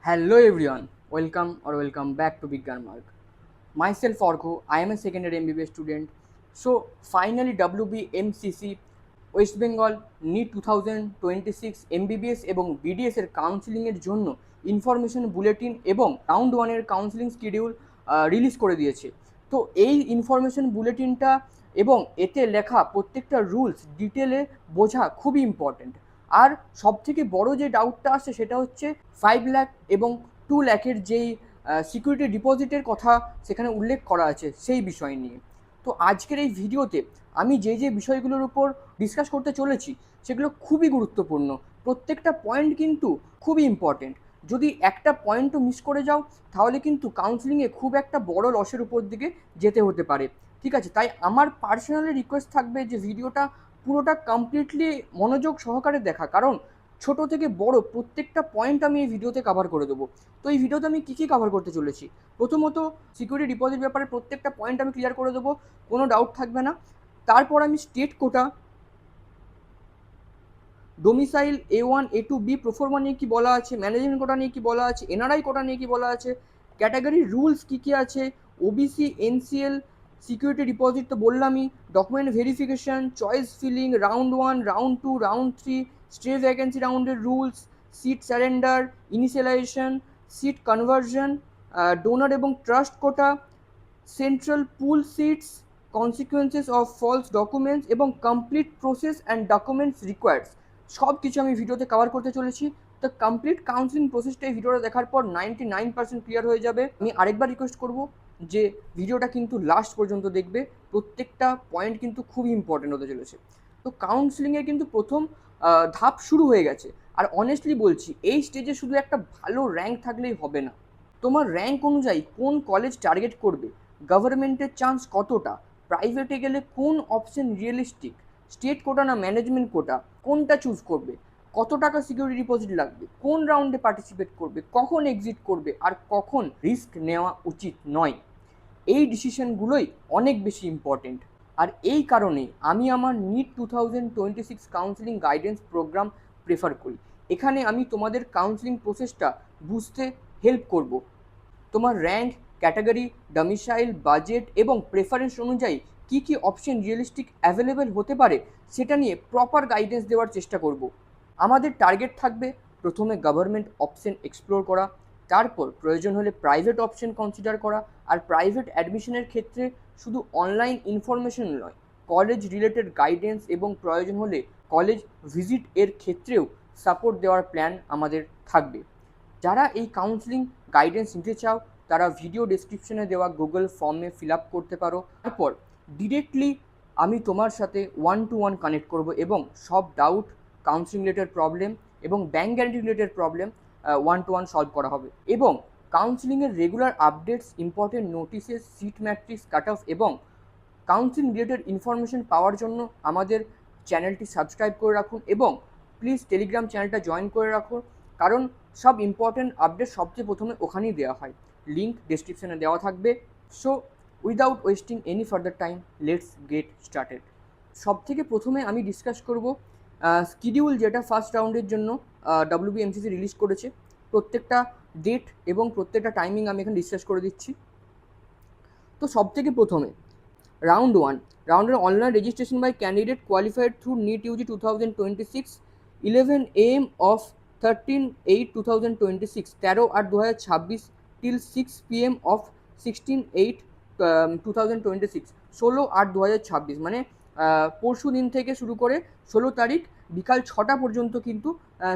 Hello everyone, welcome back to Bigyan Mark. Myself Orko, I am a second year MBBS student. So finally WBMCC West Bengal NEET 2026 MBBS এবং BDS এর কাউন্সিলিংয়ের জন্য information bulletin এবং round ওয়ানের counselling schedule release করে দিয়েছে। তো এই ইনফরমেশন বুলেটিনটা এবং এতে লেখা প্রত্যেকটা রুলস ডিটেলে বোঝা খুবই ইম্পর্ট্যান্ট। আর সবথেকে বড় যে ডাউটটা আসছে সেটা হচ্ছে 5 লাখ এবং 2 লাখের যেই সিকিউরিটি ডিপোজিটের কথা সেখানে উল্লেখ করা আছে সেই বিষয় নিয়ে। তো আজকের এই ভিডিওতে আমি যে বিষয়গুলোর উপর ডিসকাস করতে চলেছি সেগুলো খুবই গুরুত্বপূর্ণ। প্রত্যেকটা পয়েন্ট কিন্তু খুবই ইম্পর্টেন্ট। যদি একটা পয়েন্টও মিস করে যাও তাহলে কিন্তু কাউন্সিলিংয়ে খুব একটা বড় লসের উপর দিকে যেতে হতে পারে। ঠিক আছে, তাই আমার পার্সোনালি রিকোয়েস্ট থাকবে যে ভিডিওটা পুরোটা কমপ্লিটলি মনোযোগ সহকারে দেখা, কারণ ছোট থেকে বড় প্রত্যেকটা পয়েন্ট আমি এই ভিডিওতে কভার করে দেবো। তো এই ভিডিওতে আমি কী কী কভার করতে চলেছি, প্রথমত সিকিউরিটি ডিপোজিট ব্যাপারে প্রত্যেকটা পয়েন্ট আমি ক্লিয়ার করে দেবো, কোনো ডাউট থাকবে না। তারপর আমি state quota, domicile A1 A2 B proforma নিয়ে কী বলা আছে, ম্যানেজমেন্ট কোটা নিয়ে কী বলা আছে, এনআরআই কোটা নিয়ে কী বলা আছে, ক্যাটাগরি রুলস কী কী আছে, ওবিসি এনসিএল সিকিউরিটি ডিপোজিট তো বললামই, document verification, choice filling, round 1 round 2 round 3, stray vacancy রাউন্ডের rules, seat surrender, initialisation, seat conversion, donor এবং trust quota, central pool seats, consequences of false documents এবং complete process and documents required সব কিছু আমি ভিডিওতে cover করতে চলেছি। তো কমপ্লিট কাউন্সিলিং প্রসেসটা এই ভিডিওটা দেখার পর 99% ক্লিয়ার হয়ে যাবে। আমি আরেকবার রিকোয়েস্ট করব যে ভিডিওটা কিন্তু লাস্ট পর্যন্ত দেখবে, প্রত্যেকটা পয়েন্ট কিন্তু খুবই ইম্পর্টেন্ট হতে চলেছে। তো কাউন্সিলিংয়ের কিন্তু প্রথম ধাপ শুরু হয়ে গেছে। আর অনেস্টলি বলছি, এই স্টেজে শুধু একটা ভালো র্যাঙ্ক থাকলেই হবে না, তোমার র্যাঙ্ক অনুযায়ী কোন কলেজ টার্গেট করবে, গভর্নমেন্টের চান্স কতটা, প্রাইভেটে গেলে কোন অপশন রিয়েলিস্টিক, স্টেট কোটা না ম্যানেজমেন্ট কোটা, কোনটা চুজ করবে, কত টাকা সিকিউরিটি ডিপোজিট লাগবে, কোন রাউন্ডে পার্টিসিপেট করবে, কখন এক্সিট করবে আর কখন রিস্ক নেওয়া উচিত নয়, এই ডিসিশনগুলোই অনেক বেশি ইম্পর্টেন্ট। আর এই কারণে আমি আমার NEET 2026 counselling guidance programme prefer করি। এখানে আমি তোমাদের কাউন্সিলিং প্রসেসটা বুঝতে হেল্প করব। তোমার র্যাঙ্ক, ক্যাটাগরি, ডমিসাইল, বাজেট এবং প্রেফারেন্স অনুযায়ী কী কী অপশন রিয়েলিস্টিক অ্যাভেলেবেল হতে পারে সেটা নিয়ে প্রপার গাইডেন্স দেওয়ার চেষ্টা করব। আমাদের টার্গেট থাকবে প্রথমে গভর্নমেন্ট অপশন এক্সপ্লোর করা, তারপর প্রয়োজন হলে প্রাইভেট অপশন কনসিডার করা, আর প্রাইভেট অ্যাডমিশনের ক্ষেত্রে শুধু অনলাইন ইনফরমেশন নয়, কলেজ রিলেটেড গাইডেন্স এবং প্রয়োজন হলে কলেজ ভিজিট এর ক্ষেত্রেও সাপোর্ট দেওয়ার প্ল্যান আমাদের থাকবে। যারা এই কাউন্সিলিং গাইডেন্স নিতে চাও তারা ভিডিও ডেসক্রিপশনে দেওয়া গুগল ফর্মে ফিল আপ করতে পারো। তারপর ডিরেক্টলি আমি তোমার সাথে 1-to-1 কানেক্ট করব এবং সব ডাউট, কাউন্সিলিং রিলেটেড প্রবলেম এবং bank guarantee related problem 1-to-1 solve করা হবে। এবং কাউন্সিলিংয়ের regular updates, important notices, seat matrix, cut off এবং কাউন্সিলিং রিলেটেড ইনফরমেশন পাওয়ার জন্য আমাদের চ্যানেলটি সাবস্ক্রাইব করে রাখুন এবং প্লিজ টেলিগ্রাম চ্যানেলটা জয়েন করে রাখুন, কারণ সব ইম্পর্টেন্ট আপডেট সবচেয়ে প্রথমে ওখানেই দেওয়া হয়। লিঙ্ক ডেসক্রিপশনে দেওয়া থাকবে। So without wasting any further time, let's get started. সব থেকে প্রথমে আমি ডিসকাস করব শিডিউল, যেটা ফার্স্ট রাউন্ডের জন্য WBMCC রিলিজ করেছে। প্রত্যেকটা ডেট এবং প্রত্যেকটা টাইমিং আমি এখানে ডিসকাস করে দিচ্ছি। তো সব থেকে প্রথমে রাউন্ড 1, রাউন্ডের online registration by candidate qualified through NEET UG 2026, 11 AM of 13/8/2026, 13/8/2026 till 6 PM of 16/8/2026, 16/8/2026 মানে পরশু দিন থেকে শুরু করে 16 তারিখ বিকাল 6টা পর্যন্ত কিন্তু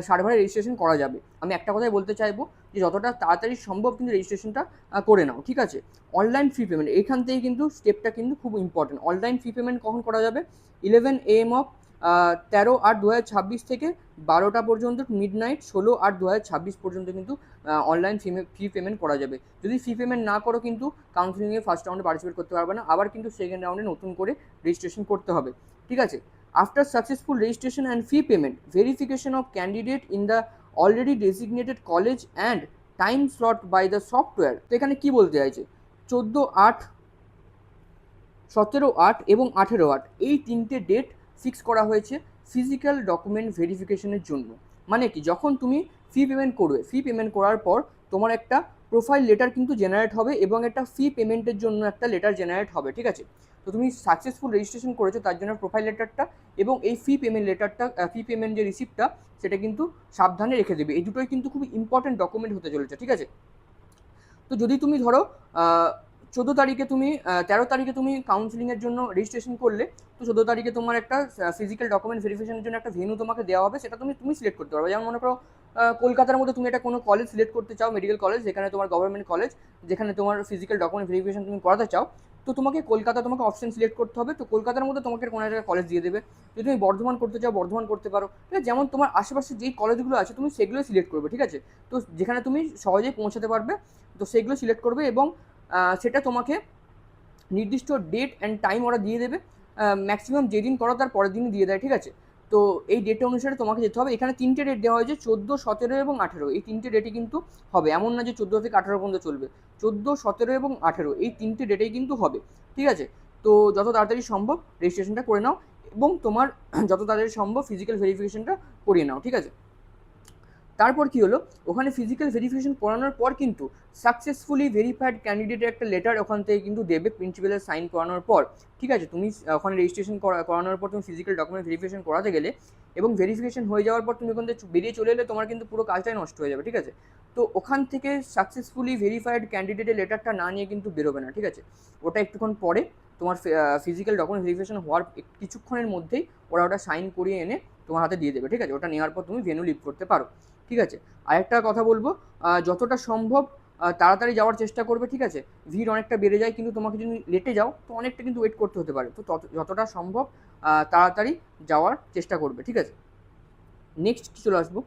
সার্ভারে রেজিস্ট্রেশন করা যাবে। আমি একটা কথাই বলতে চাইবো যে যতটা তাড়াতাড়ি সম্ভব কিন্তু রেজিস্ট্রেশনটা করে নাও, ঠিক আছে। অনলাইন ফি পেমেন্ট, এখান থেকে কিন্তু স্টেপটা কিন্তু খুব ইম্পর্টেন্ট। অনলাইন ফি পেমেন্ট কখন করা যাবে? 11 AM অফ 13/8/2026 থেকে 12টা পর্যন্ত, মিডনাইট 16/8/2026 পর্যন্ত কিন্তু অনলাইন ফি পেমেন্ট করা যাবে। যদি ফি পেমেন্ট না করো কিন্তু কাউন্সিলিংয়ে ফার্স্ট রাউন্ডে পার্টিসিপেট করতে পারবে না, আবার কিন্তু সেকেন্ড রাউন্ডে নতুন করে রেজিস্ট্রেশন করতে হবে, ঠিক আছে। After successful registration and fee payment, verification of candidate in the already designated college and time slot by the software. তো এখানে কী বলতে চাইছে? 14/8, 17/8 এবং 18/8 এই তিনটে ডেট ফিক্স করা হয়েছে ফিজিক্যাল ডকুমেন্ট ভেরিফিকেশনের জন্য। মানে কি, যখন তুমি ফি পেমেন্ট করবে, ফি পেমেন্ট করার পর তোমার একটা প্রোফাইল লেটার কিন্তু জেনারেট হবে এবং একটা ফি পেমেন্টের জন্য একটা লেটার জেনারেট হবে, ঠিক আছে। তো তুমি সাকসেসফুল রেজিস্ট্রেশন করেছো তার জন্য প্রোফাইল লেটারটা এবং এই ফি পেমেন্ট লেটারটা, ফি পেমেন্ট যে রিসিপ্টটা সেটা কিন্তু সাবধানে রেখে দেবে। এই দুটোই কিন্তু খুব ইম্পর্টেন্ট ডকুমেন্ট হতে চলেছে, ঠিক আছে। তো যদি তুমি ধরো 14 তারিখে তুমি 13 তারিখে তুমি কাউন্সিলিংয়ের জন্য রেজিস্ট্রেশন করলে, তো 14 তারিখে তোমার একটা ফিজিক্যাল ডকুমেন্ট ভেরিফিকেশনের জন্য একটা ভেন্যু তোমাকে দেওয়া হবে, সেটা তুমি সিলেক্ট করতে পারবে। যেমন মনে করো কলকাতার মধ্যে তুমি একটা কোনো কলেজ সিলেক্ট করতে চাও, মেডিকেল কলেজ, যেখানে তোমার গভর্নমেন্ট কলেজ, যেখানে তোমার ফিজিক্যাল ডকুমেন্ট ভেরিফিকেশন তুমি করাতে চাও, তো তোমাকে কলকাতা তোমাকে অপশন সিলেক্ট করতে হবে। তো কলকাতার মধ্যে তোমাকে কোনো একটা কলেজ দিয়ে দেবে। যদি তুমি বর্ধমান করতে চাও বর্ধমান করতে পারো, ঠিক আছে। যেমন তোমার আশেপাশে যেই কলেজগুলো আছে তুমি সেগুলো সিলেক্ট করবে, ঠিক আছে। তো যেখানে তুমি সহজেই পৌঁছাতে পারবে, তো সেগুলো সিলেক্ট করবে এবং সেটা তোমাকে নির্দিষ্ট ডেট অ্যান্ড টাইম ওরা দিয়ে দেবে। ম্যাক্সিমাম যেদিন করো তার পরের দিনই দিয়ে দেয়, ঠিক আছে। তো এই ডেটটা অনুসারে তোমাকে যেতে হবে। এখানে 3টে ডেট দেওয়া হয়েছে, 14, 17 এবং 18। এই 3টে ডেটই কিন্তু হবে, এমন না যে 14 থেকে 18 পর্যন্ত চলবে। 14, 17 এবং 18 এই 3টে ডেটেই কিন্তু হবে, ঠিক আছে। তো যত তাড়াতাড়ি সম্ভব রেজিস্ট্রেশনটা করে নাও এবং তোমার যত তাড়াতাড়ি সম্ভব ফিজিক্যাল ভেরিফিকেশনটা করিয়ে নাও, ঠিক আছে। তারপর কি হলো, ওখানে ফিজিক্যাল ভেরিফিকেশন করানোর পর কিন্তু সাকসেসফুলি ভেরিফাইড ক্যান্ডিডেটের একটা লেটার ওখান থেকে কিন্তু দেবে প্রিন্সিপালের সাইন করানোর পর, ঠিক আছে। তুমি ওখানে রেজিস্ট্রেশন করানোর পর তুমি ফিজিক্যাল ডকুমেন্ট ভেরিফিকেশন করাতে গেলে এবং ভেরিফিকেশন হয়ে যাওয়ার পর তুমি ওখান থেকে বেরিয়ে চলে এলে তোমার কিন্তু পুরো কাজটাই নষ্ট হয়ে যাবে, ঠিক আছে। তো ওখান থেকে সাকসেসফুলি ভেরিফাইড ক্যান্ডিডেটের লেটারটা না নিয়ে কিন্তু বেরোবে না, ঠিক আছে। ওটা একটুক্ষণ পরে তোমার ফিজিক্যাল ডকুমেন্ট ভেরিফিকেশন হওয়ার কিছুক্ষণের মধ্যেই ওরা ওটা সাইন করিয়ে এনে তোমার হাতে দিয়ে দেবে, ঠিক আছে। ওটা নেওয়ার পর তুমি ভেন্যু লিভ করতে পারো, ঠিক আছে। আরেকটা কথা বলবো, যতটা সম্ভব তাড়াতাড়ি যাওয়ার চেষ্টা করবে, ঠিক আছে। ভিড় অনেকটা বেড়ে যায়, কিন্তু তোমাকে যদি লেটে যাও তো অনেকটা কিন্তু ওয়েট করতে হতে পারে। তো যতটা সম্ভব তাড়াতাড়ি যাওয়ার চেষ্টা করবে, ঠিক আছে। নেক্সট চলে আসবো,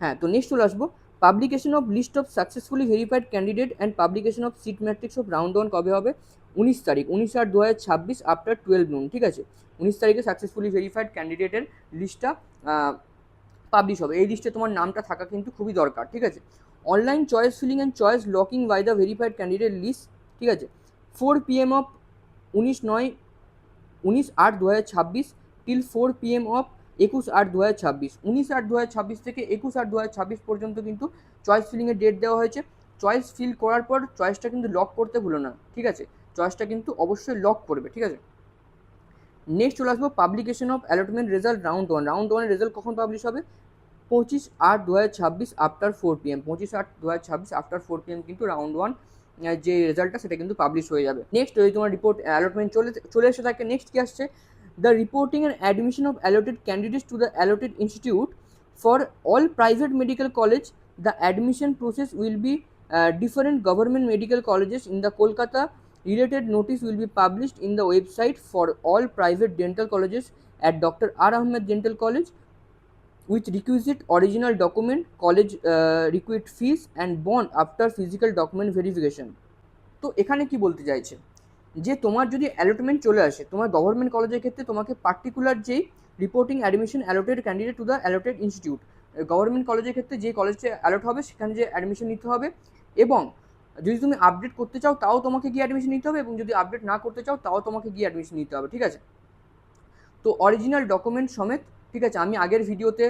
হ্যাঁ, তো নেক্সট চলে আসবো publication of list of successfully verified candidate and publication of seat matrix of round 1 কবে হবে? 19 তারিখ, 19/8/2026 আফটার 12 noon, ঠিক আছে। 19 তারিখে সাকসেসফুলি ভেরিফাইড ক্যান্ডিডেটের লিস্টটা পাবলিশ হবে। এই লিস্টে তোমার নামটা থাকা কিন্তু খুবই দরকার, ঠিক আছে। Online choice filling and choice locking by the verified candidate list, ঠিক আছে। 4 PM of 19/8/2026 till 4 PM of 21/8/2026, 19/8/2026 থেকে 21/8/2026 পর্যন্ত কিন্তু চয়েস ফিলিংয়ের ডেট দেওয়া হয়েছে। চয়েস ফিল করার পর চয়েসটা কিন্তু লক করতে ভুলো না, ঠিক আছে। চয়েসটা কিন্তু অবশ্যই লক করবে, ঠিক আছে। নেক্সট চলে আসবো publication of allotment result round 1। Round 1-এর রেজাল্ট কখন পাবলিশ হবে? 25/8/2026 আফটার 4 PM, 25/8/2026 আফটার 4 PM কিন্তু রাউন্ড 1 যে রেজাল্টটা সেটা কিন্তু পাবলিশ হয়ে যাবে। নেক্সট যদি তোমার রিপোর্ট অ্যালটমেন্ট চলে এসে থাকে, নেক্সট কি আসছে? The reporting and admission of allotted candidates to the allotted institute for all private medical college. The admission process will be different government medical colleges in the Kolkata. Related notice will be published in the website for all private dental colleges at Dr. R. Ahmed Dental College with requisite original document, college required fees and bond after physical document verification. তো এখানে কি বলতে চাইছে, যে তোমার যদি allotment চলে আসে তোমার গভর্নমেন্ট কলেজের ক্ষেত্রে, তোমাকে পার্টিকুলার যেই reporting admission allotted candidate to the allotted institute, government কলেজের ক্ষেত্রে যে কলেজে অ্যালট হবে সেখানে যে অ্যাডমিশন নিতে হবে, এবং যদি তুমি আপডেট করতে চাও তাও তোমাকে গিয়ে অ্যাডমিশন নিতে হবে, এবং যদি আপডেট না করতে চাও তাও তোমাকে গিয়ে অ্যাডমিশন নিতে হবে, ঠিক আছে। তো অরিজিনাল ডকুমেন্ট সমেত, ঠিক আছে। আমি আগের ভিডিওতে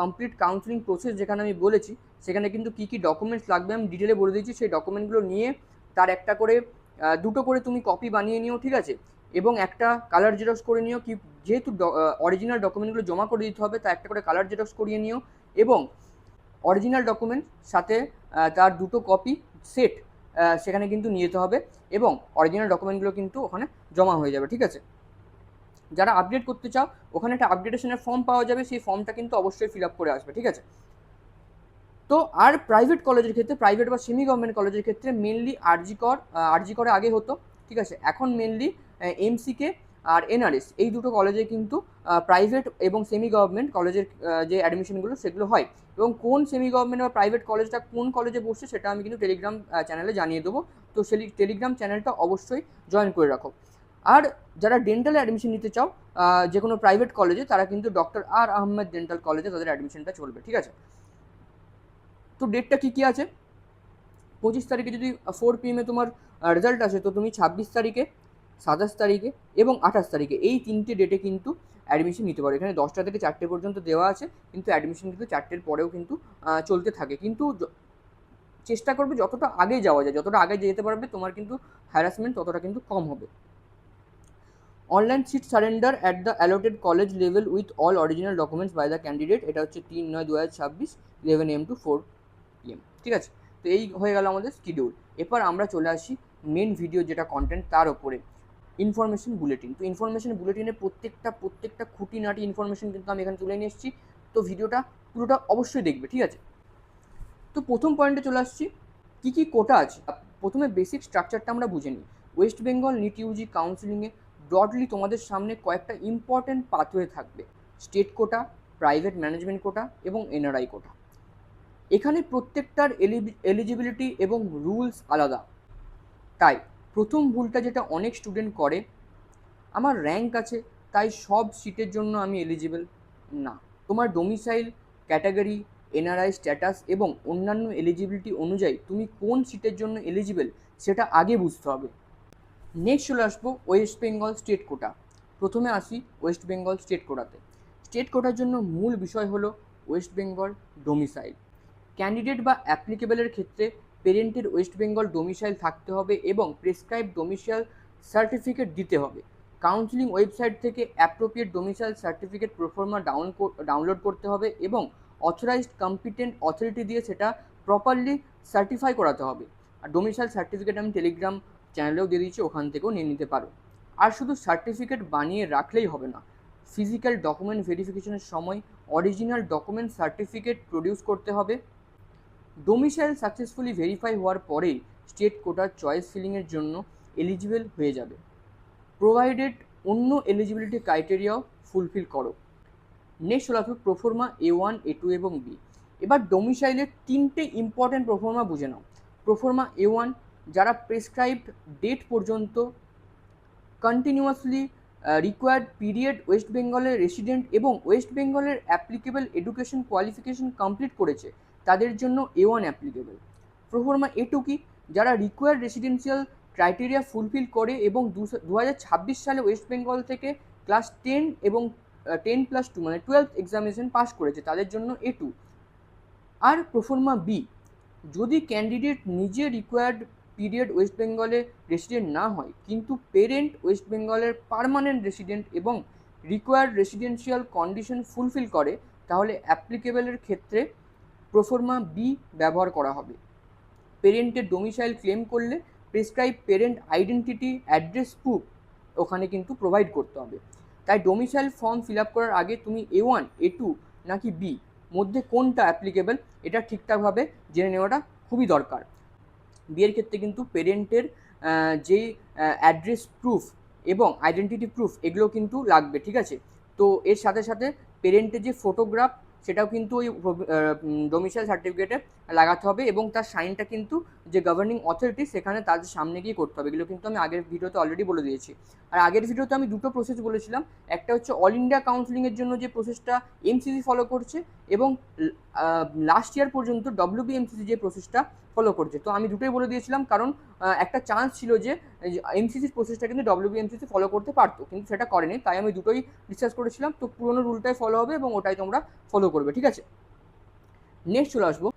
কমপ্লিট কাউন্সিলিং প্রসেস যেখানে আমি বলেছি সেখানে কিন্তু কী কী ডকুমেন্টস লাগবে আমি ডিটেলে বলে দিয়েছি। সেই ডকুমেন্টগুলো নিয়ে তার একটা করে দুটো করে তুমি কপি বানিয়ে নিও, ঠিক আছে। এবং একটা কালার জেরক্স করে নিও, কি যেহেতু অরিজিনাল ডকুমেন্টগুলো জমা করে দিতে হবে, তা একটা করে কালার জেরক্স করিয়ে নিও, এবং অরিজিনাল ডকুমেন্ট সাথে তার দুটো কপি সেট সেখানে কিন্তু নিয়ে যেতে হবে, এবং অরিজিনাল ডকুমেন্টগুলো কিন্তু ওখানে জমা হয়ে যাবে, ঠিক আছে। যারা আপডেট করতে চাও ওখানে একটা আপডেটেশনের ফর্ম পাওয়া যাবে, সেই ফর্মটা কিন্তু অবশ্যই ফিল আপ করে আসবে, ঠিক আছে। তো আর প্রাইভেট কলেজের ক্ষেত্রে, প্রাইভেট বা সেমি গভর্নমেন্ট কলেজের ক্ষেত্রে মেনলি আরজি করে আগে হতো, ঠিক আছে। এখন মেনলি এমসিকে আর এনআরএস এই দুটো কলেজে কিন্তু প্রাইভেট এবং সেমি গভর্নমেন্ট কলেজের যে অ্যাডমিশনগুলো সেগুলো হয়, এবং কোন সেমি গভর্নমেন্ট বা প্রাইভেট কলেজটা কোন কলেজে বসছে সেটা আমি কিন্তু টেলিগ্রাম চ্যানেলে জানিয়ে দেবো। তো সেই টেলিগ্রাম চ্যানেলটা অবশ্যই জয়েন করে রাখো। আর যারা ডেন্টালে অ্যাডমিশন নিতে চাও যে কোনো প্রাইভেট কলেজে, তারা কিন্তু ডক্টর আর আহমেদ ডেন্টাল কলেজে তাদের অ্যাডমিশনটা চলবে, ঠিক আছে। তো ডেটটা কী কী আছে? 25 তারিখে যদি 4 PM তোমার রেজাল্ট আসে, তো তুমি 26 তারিখে, 27 তারিখে এবং 28 তারিখে এই 3টে ডেটে কিন্তু অ্যাডমিশন নিতে পারো। এখানে 10টা থেকে 4টে পর্যন্ত দেওয়া আছে, কিন্তু অ্যাডমিশন কিন্তু 4টের পরেও কিন্তু চলতে থাকে। কিন্তু চেষ্টা করবে যতটা আগে যাওয়া যায়, যতটা আগে যেতে পারবে তোমার কিন্তু হ্যারাসমেন্ট ততটা কিন্তু কম হবে। Online seat surrender at the allotted college level with all original documents by the candidate, এটা হচ্ছে 3/9/2026 11 AM to 4 PM। ঠিক আছে, তো এই হয়ে গেল আমাদের শিডিউল। এরপর আমরা চলে আসি মেন ভিডিও যেটা কন্টেন্ট তার ওপরে, ইনফরমেশন বুলেটিন। তো ইনফরমেশন বুলেটিনের প্রত্যেকটা খুঁটিনাটি ইনফরমেশন কিন্তু আমি এখানে তুলে নিয়ে এসেছি, তো ভিডিওটা পুরোটা অবশ্যই দেখবে। ঠিক আছে, তো প্রথম পয়েন্টে চলে আসছি, কী কী কোটা আছে। প্রথমে বেসিক স্ট্রাকচারটা আমরা বুঝে নিই। ওয়েস্ট বেঙ্গল নিট ইউজি কাউন্সিলিংয়ে ব্রডলি তোমাদের সামনে কয়েকটা ইম্পর্টেন্ট পাথওয়ে থাকবে: state quota, private management quota এবং এনআরআই কোটা। এখানে প্রত্যেকটার এলিজিবিলিটি এবং রুলস আলাদা। তাই প্রথম ভুলটা যেটা অনেক স্টুডেন্ট করে, আমার র্যাঙ্ক আছে তাই সব সিটের জন্য আমি এলিজিবল। না, তোমার ডোমিসাইল, ক্যাটাগরি, এনআরআই স্ট্যাটাস এবং অন্যান্য এলিজিবিলিটি অনুযায়ী তুমি কোন সিটের জন্য এলিজিবল সেটা আগে বুঝতে হবে। নেক্সট চলে আসবো ওয়েস্ট বেঙ্গল স্টেট কোটা। প্রথমে আসি ওয়েস্ট বেঙ্গল স্টেট কোটাতে। স্টেট কোটার জন্য মূল বিষয় হলো ওয়েস্ট বেঙ্গল ডোমিসাইল। ক্যান্ডিডেট বা অ্যাপ্লিকেবলের ক্ষেত্রে পেরেন্টের ওয়েস্ট বেঙ্গল ডোমিসাইল থাকতে হবে এবং প্রেসক্রাইব ডোমিসাইল সার্টিফিকেট দিতে হবে। কাউন্সিলিং ওয়েবসাইট থেকে appropriate domicile certificate proforma download করতে হবে এবং অথরাইজড কম্পিটেন্ট অথরিটি দিয়ে সেটা প্রপারলি সার্টিফাই করাতে হবে। আর ডোমিসাইল সার্টিফিকেট আমি টেলিগ্রাম চ্যানেলেও দিয়ে দিচ্ছি, ওখান থেকেও নিয়ে নিতে পারো। আর শুধু সার্টিফিকেট বানিয়ে রাখলেই হবে না, ফিজিক্যাল ডকুমেন্ট ভেরিফিকেশনের সময় অরিজিনাল ডকুমেন্ট সার্টিফিকেট প্রডিউস করতে হবে। ডোমিসাইল সাকসেসফুলি ভেরিফাই হওয়ার পরেই স্টেট কোটার চয়েস ফিলিংয়ের জন্য এলিজিবল হয়ে যাবে, প্রোভাইডেড অন্য এলিজিবিলিটি ক্রাইটেরিয়াও ফুলফিল করো। নেক্সট চলে আসবে প্রোফর্মা A1, A2 এবং বি। এবার ডোমিসাইলের 3টে ইম্পর্টেন্ট প্রোফর্মা বুঝে নাও। প্রোফর্মা A1, যারা প্রেসক্রাইবড ডেট পর্যন্ত কন্টিনিউয়াসলি রিকোয়ার্ড পিরিয়ড ওয়েস্ট বেঙ্গলের রেসিডেন্ট এবং ওয়েস্ট বেঙ্গলের অ্যাপ্লিকেবল এডুকেশন কোয়ালিফিকেশন কমপ্লিট করেছে তাদের জন্য A1 অ্যাপ্লিকেবল। প্রোফর্মা A2 কি, যারা রিকোয়ার্ড রেসিডেন্সিয়াল ক্রাইটেরিয়া ফুলফিল করে এবং 2026 সালে ওয়েস্ট বেঙ্গল থেকে ক্লাস 10 এবং 10+2 মানে 12th এক্সামিনেশন পাস করেছে তাদের জন্য A2। আর প্রোফর্মা বি, যদি ক্যান্ডিডেট নিজে রিকোয়ার্ড পিরিয়ড ওয়েস্ট বেঙ্গলে রেসিডেন্ট না হয় কিন্তু পেরেন্ট ওয়েস্ট বেঙ্গলের পার্মানেন্ট রেসিডেন্ট এবং রিকোয়ার্ড রেসিডেন্সিয়াল কন্ডিশন ফুলফিল করে, তাহলে অ্যাপ্লিকেবলের ক্ষেত্রে প্রোফর্মা বি ব্যবহার করা হবে। পেরেন্টের ডোমিসাইল ক্লেম করলে prescribe parent identity address proof ওখানে কিন্তু প্রোভাইড করতে হবে। তাই ডোমিসাইল ফর্ম ফিল আপ করার আগে তুমি A1, A2 নাকি বি মধ্যে কোনটা অ্যাপ্লিকেবল এটা ঠিকঠাকভাবে জেনে নেওয়াটা খুবই দরকার। বিয়ের ক্ষেত্রে কিন্তু পেরেন্টের যেই অ্যাড্রেস প্রুফ এবং আইডেন্টিটি প্রুফ এগুলো কিন্তু লাগবে। ঠিক আছে, তো এর সাথে সাথে পেরেন্টের যে ফটোগ্রাফ সেটাও কিন্তু ওই ডোমিসাইল সার্টিফিকেটে লাগাতে হবে এবং তার সাইনটা কিন্তু যে গভর্নিং অথরিটি সেখানে তাদের সামনে গিয়ে করতে হবে। এগুলো কিন্তু আমি আগের ভিডিওতে অলরেডি বলে দিয়েছি। আর আগের ভিডিওতে আমি দুটো প্রসেস বলেছিলাম, একটা হচ্ছে অল ইন্ডিয়া কাউন্সিলিংয়ের জন্য যে প্রসেসটা এমসিসি ফলো করছে এবং লাস্ট ইয়ার পর্যন্ত WBMCC যে প্রসেসটা ফলো করছে। তো আমি দুটোই বলে দিয়েছিলাম কারণ একটা চান্স ছিল যে এমসিসির প্রসেসটা কিন্তু WBMCC ফলো করতে পারতো, কিন্তু সেটা করেনি, তাই আমি দুটোই ডিসকাস করেছিলাম। তো পুরোনো রুলটাই ফলো হবে এবং ওটাই তোমরা ফলো করবে। ঠিক আছে, নেক্সট চলে আসবো।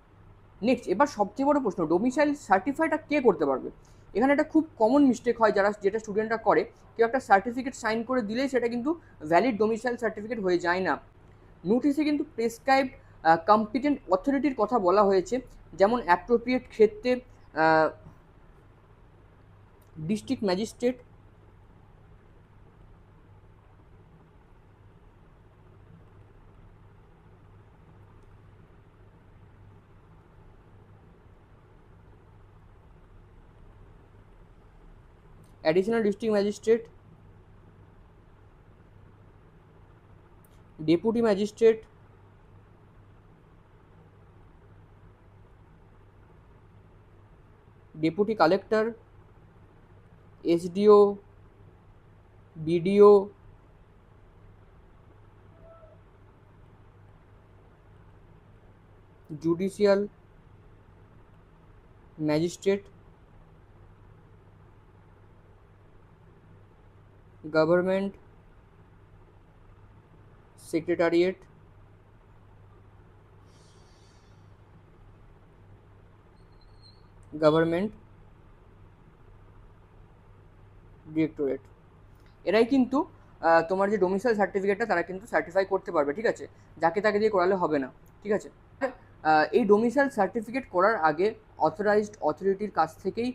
নেক্সট এবার সবচেয়ে বড় প্রশ্ন, ডোমিসাইল সার্টিফাইটা কে করতে পারবে। এখানে একটা খুব কমন মিস্টেক হয় যেটা স্টুডেন্টরা করে, কেউ একটা সার্টিফিকেট সাইন করে দিলেই সেটা কিন্তু ভ্যালিড ডোমিসাইল সার্টিফিকেট হয়ে যায় না। নোটিশে কিন্তু প্রেসক্রাইবড কম্পিটেন্ট অথরিটির কথা বলা হয়েছে, যেমন অ্যাপ্রোপ্রিয়েট ক্ষেত্রে district magistrate, additional district magistrate, deputy magistrate, deputy collector, SDO, BDO, judicial magistrate, government secretariat, government directorate, এরাই কিন্তু তোমার যে ডোমিসাইল সার্টিফিকেটটা তারা কিন্তু সার্টিফাই করতে পারবে, ঠিক আছে, যাকে তাকে দিয়ে করালে হবে না, ঠিক আছে। এই ডোমিসাইল সার্টিফিকেট করার আগে অথরাইজড অথরিটির কাছ থেকেই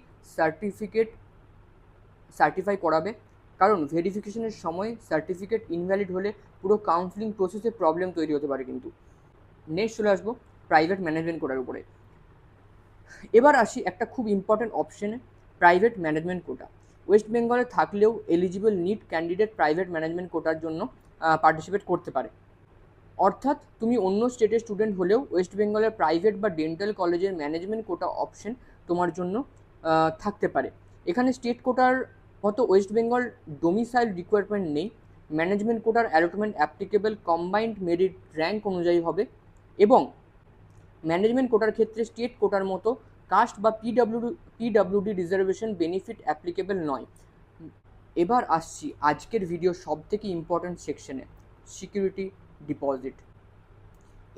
সার্টিফাই করাবে, কারণ ভেরিফিকেশনের সময় সার্টিফিকেট ইনভ্যালিড হলে পুরো কাউন্সিলিং প্রসেসে প্রবলেম তৈরি হতে পারে কিন্তু। নেক্সট চলে আসবো প্রাইভেট ম্যানেজমেন্ট কোটার উপরে। এবার আসি একটা খুব ইম্পর্ট্যান্ট অপশনে, প্রাইভেট ম্যানেজমেন্ট কোটা। ওয়েস্ট বেঙ্গলে থাকলেও eligible NEET candidate private management কোটার জন্য পার্টিসিপেট করতে পারে। অর্থাৎ তুমি অন্য স্টেটের স্টুডেন্ট হলেও ওয়েস্ট বেঙ্গলের প্রাইভেট বা ডেন্টাল কলেজের ম্যানেজমেন্ট কোটা অপশন তোমার জন্য থাকতে পারে। এখানে স্টেট কোটার মতো ওয়েস্ট বেঙ্গল ডোমিসাইল রিকোয়ারমেন্ট নেই। ম্যানেজমেন্ট কোটার allotment applicable combined merit rank অনুযায়ী হবে, এবং ম্যানেজমেন্ট কোটার ক্ষেত্রে স্টেট কোটার মতো কাস্ট বা পিডাব্লিউডি রিজার্ভেশন বেনিফিট অ্যাপ্লিকেবল নয়। এবার আসছি আজকের ভিডিও সব থেকে ইম্পর্ট্যান্ট সেকশনে, সিকিউরিটি ডিপোজিট।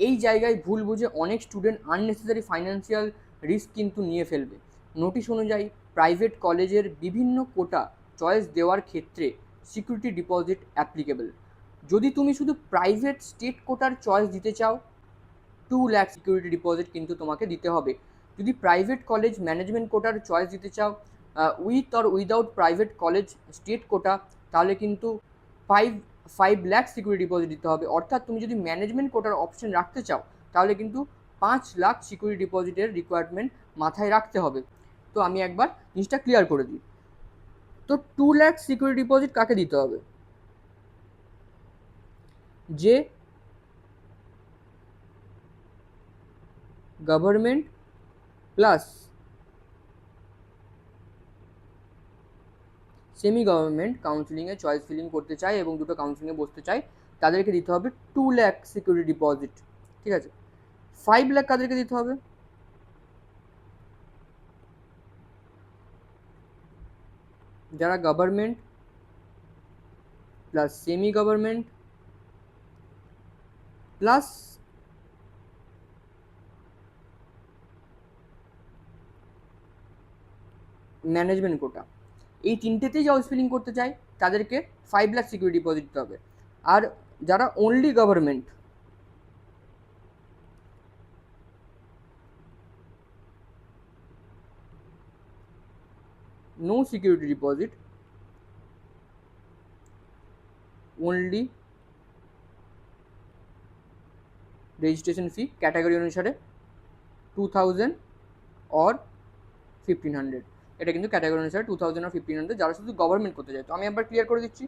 এই জায়গায় ভুল বুঝে অনেক স্টুডেন্ট আননেসেসারি ফাইন্যান্সিয়াল রিস্ক কিন্তু নিয়ে ফেলবে। নোটিশ অনুযায়ী প্রাইভেট কলেজের বিভিন্ন কোটা চয়েস দেওয়ার ক্ষেত্রে সিকিউরিটি ডিপোজিট অ্যাপ্লিকেবল। যদি তুমি শুধু প্রাইভেট স্টেট কোটার চয়েস দিতে চাও, 2 লাখ সিকিউরিটি ডিপোজিট কিন্তু তোমাকে দিতে হবে। যদি প্রাইভেট কলেজ ম্যানেজমেন্ট কোটার চয়েস দিতে চাও with or without private college state quota, তাহলে কিন্তু 5 লাখ সিকিউরিটি ডিপোজিট দিতে হবে। অর্থাৎ তুমি যদি ম্যানেজমেন্ট কোটার অপশন রাখতে চাও তাহলে কিন্তু 5 লাখ সিকিউরিটি ডিপোজিটের রিকোয়ারমেন্ট মাথায় রাখতে হবে। তো আমি একবার জিনিসটা ক্লিয়ার করে দিই। তো 2 লাখ সিকিউরিটি ডিপোজিট কাকে দিতে হবে? যে গভর্নমেন্ট প্লাস সেমি গভর্নমেন্ট কাউন্সিলিংয়ে চয়েস ফিলিং করতে চায় এবং দুটো কাউন্সিলিংয়ে বসতে চায়, তাদেরকে দিতে হবে 2 লাখ সিকিউরিটি ডিপোজিট, ঠিক আছে। 5 লাখ কাদেরকে দিতে হবে? যারা government plus semi government plus management quota, এই তিনটেতেই চয়েস ফিলিং করতে চায় তাদেরকে 5 লাখ সিকিউরিটি ডিপোজিট দিতে হবে। আর যারা only government, no security deposit, only registration fee category অনুসারে 2000 অর 1500, এটা কিন্তু ক্যাটাগরি অনুসারে 2000 আর 1500 যারা শুধু গভর্নমেন্ট করতে চায়। তো আমি একবার ক্লিয়ার করে দিচ্ছি,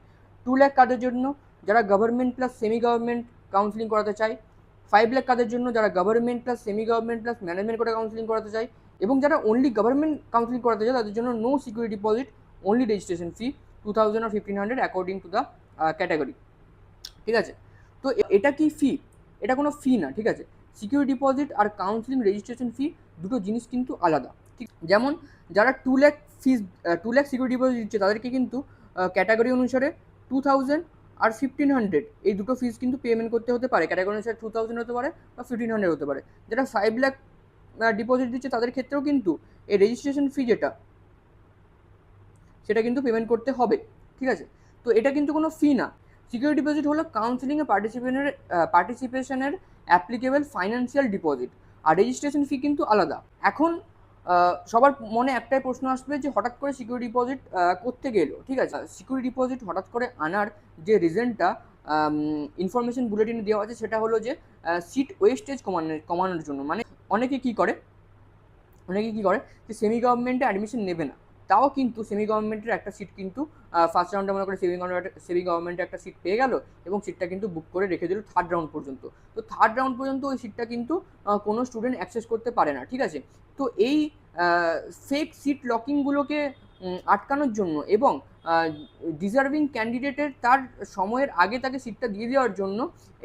2 লাখ কাদের জন্য? যারা government plus semi government counselling করাতে চায়। 5 লাখ কাদের জন্য? যারা government plus semi government plus management quota counselling করাতে চায়। এবং যারা অনলি গভর্নমেন্ট কাউন্সিলিং করাতে চায় তাদের জন্য no security deposit, only registration fee 2000 আর 1500 অ্যাকর্ডিং টু দ্য ক্যাটাগরি, ঠিক আছে। তো এটা কি ফি? এটা কোনো ফি না, ঠিক আছে। সিকিউরিটি ডিপোজিট আর কাউন্সিলিং রেজিস্ট্রেশন ফি দুটো জিনিস কিন্তু আলাদা, ঠিক। যেমন যারা 2 লাখ ফিস 2 লাখ সিকিউরিটি ডিপোজিট দিচ্ছে তাদেরকে কিন্তু ক্যাটাগরি অনুসারে 2000 আর 1500 এই দুটো ফিস কিন্তু পেমেন্ট করতে হতে পারে। ক্যাটাগরি অনুসারে 2000 হতে পারে বা 1500 হতে পারে। যারা 5 লাখ ডিপোজিট দিচ্ছে তাদের ক্ষেত্রেও কিন্তু এই রেজিস্ট্রেশন ফি যেটা সেটা কিন্তু পেমেন্ট করতে হবে, ঠিক আছে। তো এটা কিন্তু কোনো ফি না। সিকিউরিটি ডিপোজিট হলো কাউন্সিলিংয়ে পার্টিসিপেশনের অ্যাপ্লিকেবল ফাইন্যান্সিয়াল ডিপোজিট, আর রেজিস্ট্রেশন ফি কিন্তু আলাদা। এখন সবার মনে একটাই প্রশ্ন আসবে যে হঠাৎ করে সিকিউরিটি ডিপোজিট কোত্থেকে এলো, ঠিক আছে। সিকিউরিটি ডিপোজিট হঠাৎ করে আনার যে রিজনটা ইনফরমেশন বুলেটিনে দেওয়া আছে সেটা হলো যে সিট ওয়েস্টেজ কমানোর জন্য। মানে অনেকে কি করে যে সেমি গভর্নমেন্টে অ্যাডমিশন নেবে না, তাও কিন্তু সেমি গভর্নমেন্টের একটা সিট কিন্তু ফার্স্ট রাউন্ডে মনে করে সেমি গভর্নমেন্টে একটা সিট পেয়ে গেল এবং সিটটা কিন্তু বুক করে রেখে দিল থার্ড রাউন্ড পর্যন্ত। তো থার্ড রাউন্ড পর্যন্ত ওই সিটটা কিন্তু কোনো স্টুডেন্ট অ্যাক্সেস করতে পারে না, ঠিক আছে। তো এই ফেক সিট লকিংগুলোকে আটকানোর জন্য এবং ডিজার্ভিং ক্যান্ডিডেটের তার সময়ের আগে তাকে সিটটা দিয়ে দেওয়ার জন্য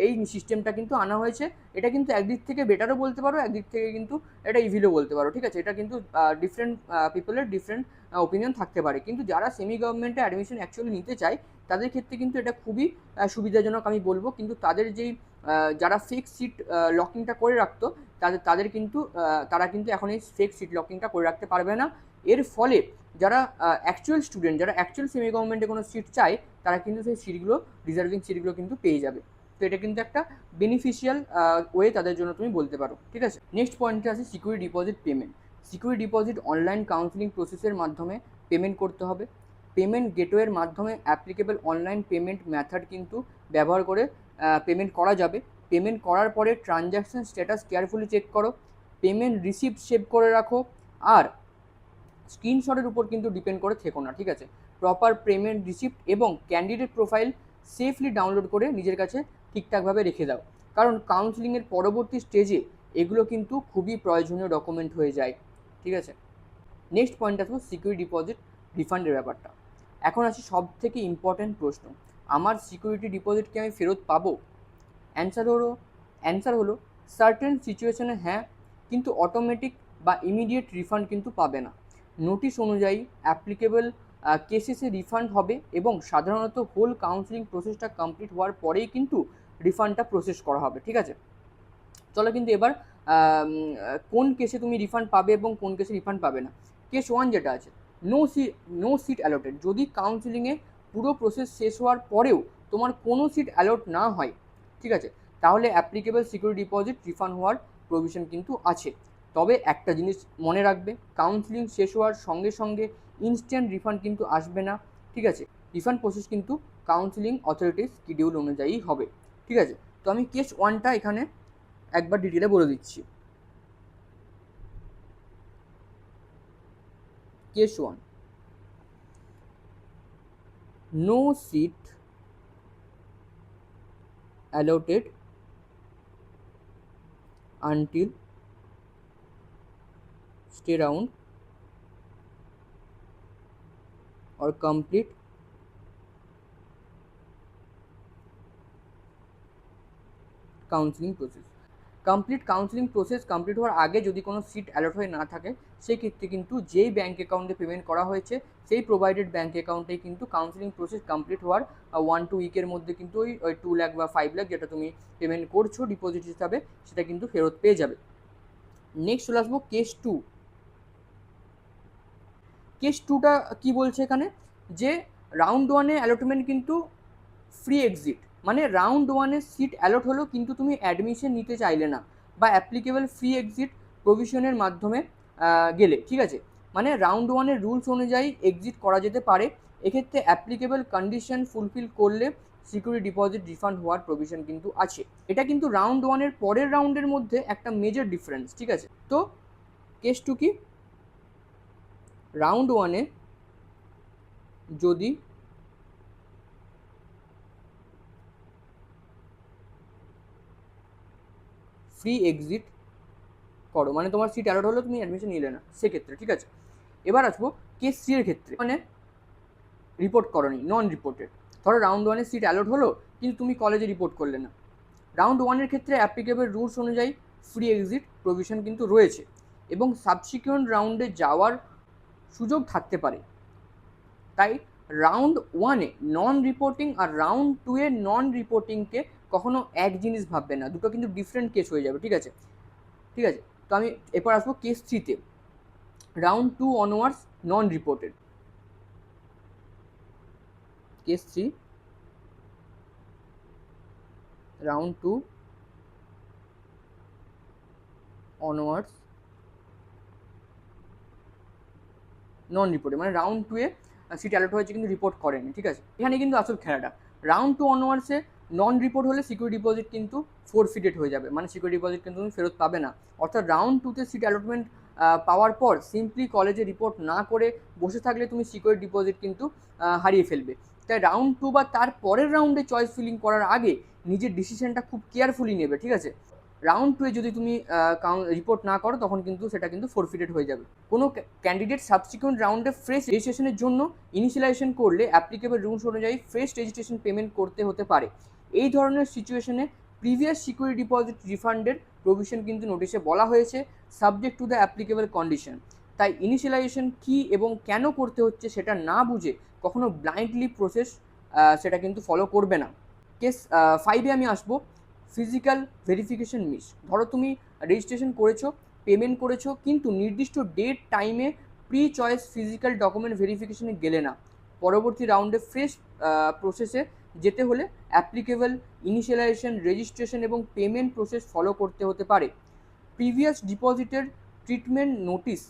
এই সিস্টেমটা কিন্তু আনা হয়েছে। এটা কিন্তু একদিক থেকে বেটারও বলতে পারো, একদিক থেকে কিন্তু এটা ইভিলও বলতে পারো, ঠিক আছে। এটা কিন্তু ডিফারেন্ট পিপলের ডিফারেন্ট ওপিনিয়ন থাকতে পারে, কিন্তু যারা সেমি গভর্নমেন্টে অ্যাডমিশন অ্যাকচুয়ালি নিতে চায় তাদের ক্ষেত্রে কিন্তু এটা খুবই সুবিধাজনক আমি বলবো। কিন্তু তাদের যেই যারা ফেক সিট লকিংটা করে রাখতো তাদের কিন্তু তারা কিন্তু এখন এই ফেক সিট লকিংটা করে রাখতে পারবে না। এর ফলে যারা অ্যাকচুয়াল স্টুডেন্ট, যারা অ্যাকচুয়াল সেমি গভর্নমেন্টে কোনো সিট চায়, তারা কিন্তু সেই সিটগুলো, রিজার্ভিং সিটগুলো কিন্তু পেয়ে যাবে। তো এটা কিন্তু একটা বেনিফিশিয়াল ওয়ে তাদের জন্য তুমি বলতে পারো, ঠিক আছে। নেক্সট পয়েন্টে আছে security deposit payment. Security deposit online counselling প্রসেসের মাধ্যমে পেমেন্ট করতে হবে। পেমেন্ট গেটওয়ের মাধ্যমে অ্যাপ্লিকেবল অনলাইন পেমেন্ট মেথড কিন্তু ব্যবহার করে পেমেন্ট করা যাবে। পেমেন্ট করার পরে ট্রানজ্যাকশন স্ট্যাটাস কেয়ারফুলি চেক করো, পেমেন্ট রিসিপ্ট সেভ করে রাখো, আর স্ক্রিনশটের উপর কিন্তু ডিপেন্ড করে থেকো না, ঠিক আছে। প্রপার পেমেন্ট রিসিপ্ট এবং ক্যান্ডিডেট প্রোফাইল সেফলি ডাউনলোড করে নিজের কাছে ঠিকঠাকভাবে রেখে দাও, কারণ কাউন্সিলিংয়ের পরবর্তী স্টেজে এগুলো কিন্তু খুবই প্রয়োজনীয় ডকুমেন্ট হয়ে যায়, ঠিক আছে। নেক্সট পয়েন্ট আসবো সিকিউরিটি ডিপোজিট রিফান্ডের ব্যাপারটা। এখন আসি সব থেকে ইম্পর্ট্যান্ট প্রশ্ন, আমার সিকিউরিটি ডিপোজিট কি আমি ফেরত পাবো? অ্যান্সার হলো সার্টেন সিচুয়েশনে হ্যাঁ, কিন্তু অটোমেটিক বা ইমিডিয়েট রিফান্ড কিন্তু পাবে না। নোটিশ অনুযায়ী অ্যাপ্লিকেবল কেসেসে রিফান্ড হবে এবং সাধারণত হোল কাউন্সিলিং প্রসেসটা কমপ্লিট হওয়ার পরেই কিন্তু রিফান্ডটা প্রসেস করা হবে, ঠিক আছে। চলো কিন্তু এবার কোন কেসে তুমি রিফান্ড পাবে এবং কোন কেসে রিফান্ড পাবে না। কেস 1 যেটা আছে, নো সিট অ্যালটেড। যদি কাউন্সিলিংয়ে পুরো প্রসেস শেষ হওয়ার পরেও তোমার কোনো সিট অ্যালট না হয়, ঠিক আছে, তাহলে অ্যাপ্লিকেবল সিকিউরিটি ডিপোজিট রিফান্ড হওয়ার প্রভিশন কিন্তু আছে। তবে একটা জিনিস মনে রাখবে, কাউন্সিলিং শেষ হওয়ার সঙ্গে সঙ্গে ইনস্ট্যান্ট রিফান্ড কিন্তু আসবে না, ঠিক আছে। রিফান্ড প্রসেস কিন্তু কাউন্সিলিং অথরিটির শিডিউল অনুযায়ী হবে, ঠিক আছে। তো আমি কেস 1টা এখানে একবার ডিটেলে বলে দিচ্ছি। Case 1, no seat allotted until stay round or complete counselling process. Complete counselling process complete হওয়ার আগে যদি কোনো সিট অ্যালট হয়ে না থাকে, সেই ক্ষেত্রে কিন্তু যেই ব্যাঙ্ক অ্যাকাউন্টে পেমেন্ট করা হয়েছে সেই প্রোভাইডেড ব্যাঙ্ক অ্যাকাউন্টেই কিন্তু কাউন্সিলিং প্রসেস কমপ্লিট হওয়ার 1-2 উইকের মধ্যে কিন্তু ওই 2 লাখ বা 5 লাখ যেটা তুমি পেমেন্ট করছো ডিপোজিট হিসাবে, সেটা কিন্তু ফেরত পেয়ে যাবে। নেক্সট চলে আসবো কেস 2। কেস 2টা কী বলছে এখানে, যে রাউন্ড 1-এ অ্যালটমেন্ট কিন্তু ফ্রি এক্সিট, মানে রাউন্ড 1-এ সিট অ্যালট হলো কিন্তু তুমি অ্যাডমিশন নিতে চাইলে না, বা অ্যাপ্লিকেবল ফ্রি এক্সিট প্রভিশনের মাধ্যমে গেলে, ঠিক আছে। মানে রাউন্ড 1-এর রুলস অনুযায়ী এক্সিট করা যেতে পারে, এক্ষেত্রে অ্যাপ্লিকেবল কন্ডিশন ফুলফিল করলে সিকিউরিটি ডিপোজিট রিফান্ড হওয়ার প্রভিশন কিন্তু আছে। এটা কিন্তু রাউন্ড 1-এর পরের রাউন্ডের মধ্যে একটা মেজর ডিফারেন্স, ঠিক আছে। তো কেস 2 কি, রাউন্ড 1-এ যদি ফ্রি এক্সিট করো, মানে তোমার সিট অ্যালট হলো তুমি অ্যাডমিশন নিলে না, সেক্ষেত্রে, ঠিক আছে। এবার আসবো কেস 3 এর ক্ষেত্রে, মানে রিপোর্ট করনি, নন রিপোর্টেড। ধরো রাউন্ড 1-এ সিট অ্যালট হলো কিন্তু তুমি কলেজে রিপোর্ট করলে না। রাউন্ড 1-এর ক্ষেত্রে অ্যাপ্লিকেবল রুলস অনুযায়ী ফ্রি এক্সিট প্রভিশন কিন্তু রয়েছে এবং সাবসিকুয়েন্ট রাউন্ডে যাওয়ার সুযোগ থাকতে পারে। তাই রাউন্ড 1-এ নন রিপোর্টিং আর রাউন্ড 2-এ নন রিপোর্টিংকে কখনো এক জিনিস ভাববে না, দুটো কিন্তু ডিফারেন্ট কেস হয়ে যাবে, ঠিক আছে। ঠিক আছে, তো আমি এরপর আসবো কেস 3-তে, রাউন্ড 2 অনওয়ার্ডস নন রিপোর্টেড। কেস 3, রাউন্ড 2 অনওয়ার্ডস নন রিপোর্টেড, মানে রাউন্ড 2-এ সিট অ্যালট হয়েছে কিন্তু রিপোর্ট করেনি, ঠিক আছে। এখানে কিন্তু আসল খেলাটা, রাউন্ড 2 অনওয়ার্ডসে নন রিপোর্ট হলে সিকিউরিটি ডিপোজিট কিন্তু ফোরফিটেড হয়ে যাবে, মানে সিকিউরিটি ডিপোজিট কিন্তু তুমি ফেরত পাবে না। অর্থাৎ রাউন্ড 2-তে সিট অ্যালটমেন্ট পাওয়ার পর সিম্পলি কলেজে রিপোর্ট না করে বসে থাকলে তুমি সিকিউরিটি ডিপোজিট কিন্তু হারিয়ে ফেলবে। তাই রাউন্ড 2 বা তার পরের রাউন্ডে চয়েস ফিলিং করার আগে নিজের ডিসিশনটা খুব কেয়ারফুলি নেবে, ঠিক আছে। রাউন্ড 2 যদি তুমি রিপোর্ট না করো তখন কিন্তু সেটা কিন্তু ফরফিটেড হয়ে যাবে। কোনো ক্যান্ডিডেট সাবসিকুয়েন্ট রাউন্ডে ফ্রেশ রেজিস্ট্রেশনের জন্য ইনিশিয়ালাইজেশন করলে অ্যাপ্লিকেবল রুলস অনুযায়ী ফ্রেশ রেজিস্ট্রেশন পেমেন্ট করতে হতে পারে। এই ধরনের সিচুয়েশনে প্রিভিয়াস সিকিউরিটি ডিপোজিট রিফান্ডের প্রভিশন কিন্তু নোটিশে বলা হয়েছে, subject to the applicable condition. তাই ইনিশিয়ালাইজেশন কী এবং কেন করতে হচ্ছে সেটা না বুঝে কখনো ব্লাইন্ডলি প্রসেস সেটা কিন্তু ফলো করবে না। কেস 5-এ আমি আসবো, ফিজিক্যাল ভেরিফিকেশন মিস। ধরো তুমি রেজিস্ট্রেশন করেছো, পেমেন্ট করেছো, কিন্তু নির্দিষ্ট ডেট টাইমে প্রি চয়েস ফিজিক্যাল ডকুমেন্ট ভেরিফিকেশনে গেলে না। পরবর্তী রাউন্ডে ফ্রেশ প্রসেসে যেতে হলে অ্যাপ্লিকেবল ইনিশিয়ালাইজেশন, রেজিস্ট্রেশন এবং পেমেন্ট প্রসেস ফলো করতে হতে পারে। প্রিভিয়াস ডিপোজিটের ট্রিটমেন্ট নোটিশ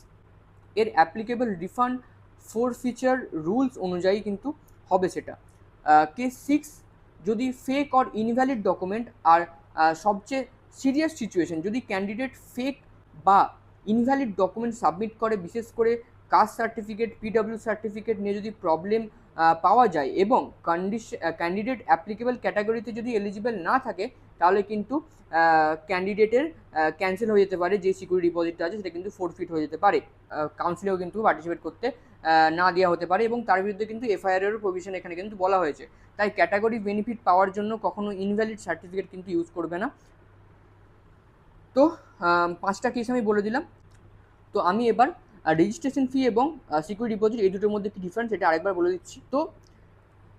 এর অ্যাপ্লিকেবল রিফান্ড ফোরফিচার রুলস অনুযায়ী কিন্তু হবে সেটা। কেস 6, যদি ফেক অর ইনভ্যালিড ডকুমেন্ট, আর সবচেয়ে সিরিয়াস সিচুয়েশন যদি ক্যান্ডিডেট ফেক বা ইনভ্যালিড ডকুমেন্ট সাবমিট করে, বিশেষ করে কাস্ট সার্টিফিকেট, পিডব্লিউ সার্টিফিকেট নিয়ে যদি প্রবলেম পাওয়া যায় এবং ক্যান্ডিডেট অ্যাপ্লিকেবল ক্যাটাগরিতে যদি এলিজিবল না থাকে, তাহলে কিন্তু ক্যান্ডিডেটের ক্যান্সেল হয়ে যেতে পারে, যে সিকিউরিটি ডিপোজিটটা আছে সেটা কিন্তু ফোরফিট হয়ে যেতে পারে, কাউন্সিলেও কিন্তু পার্টিসিপেট করতে না দেওয়া হতে পারে, এবং তার বিরুদ্ধে কিন্তু এফআইআরেরও প্রভিশন এখানে কিন্তু বলা হয়েছে। তাই ক্যাটাগরি বেনিফিট পাওয়ার জন্য কখনো ইনভ্যালিড সার্টিফিকেট কিন্তু ইউজ করবে না। তো 5টা কেস আমি বলে দিলাম। তো আমি এবার রেজিস্ট্রেশন ফি এবং সিকিউরিটি ডিপোজিট এই দুটোর মধ্যে কি ডিফারেন্স এটা আরেকবার বলে দিচ্ছি। তো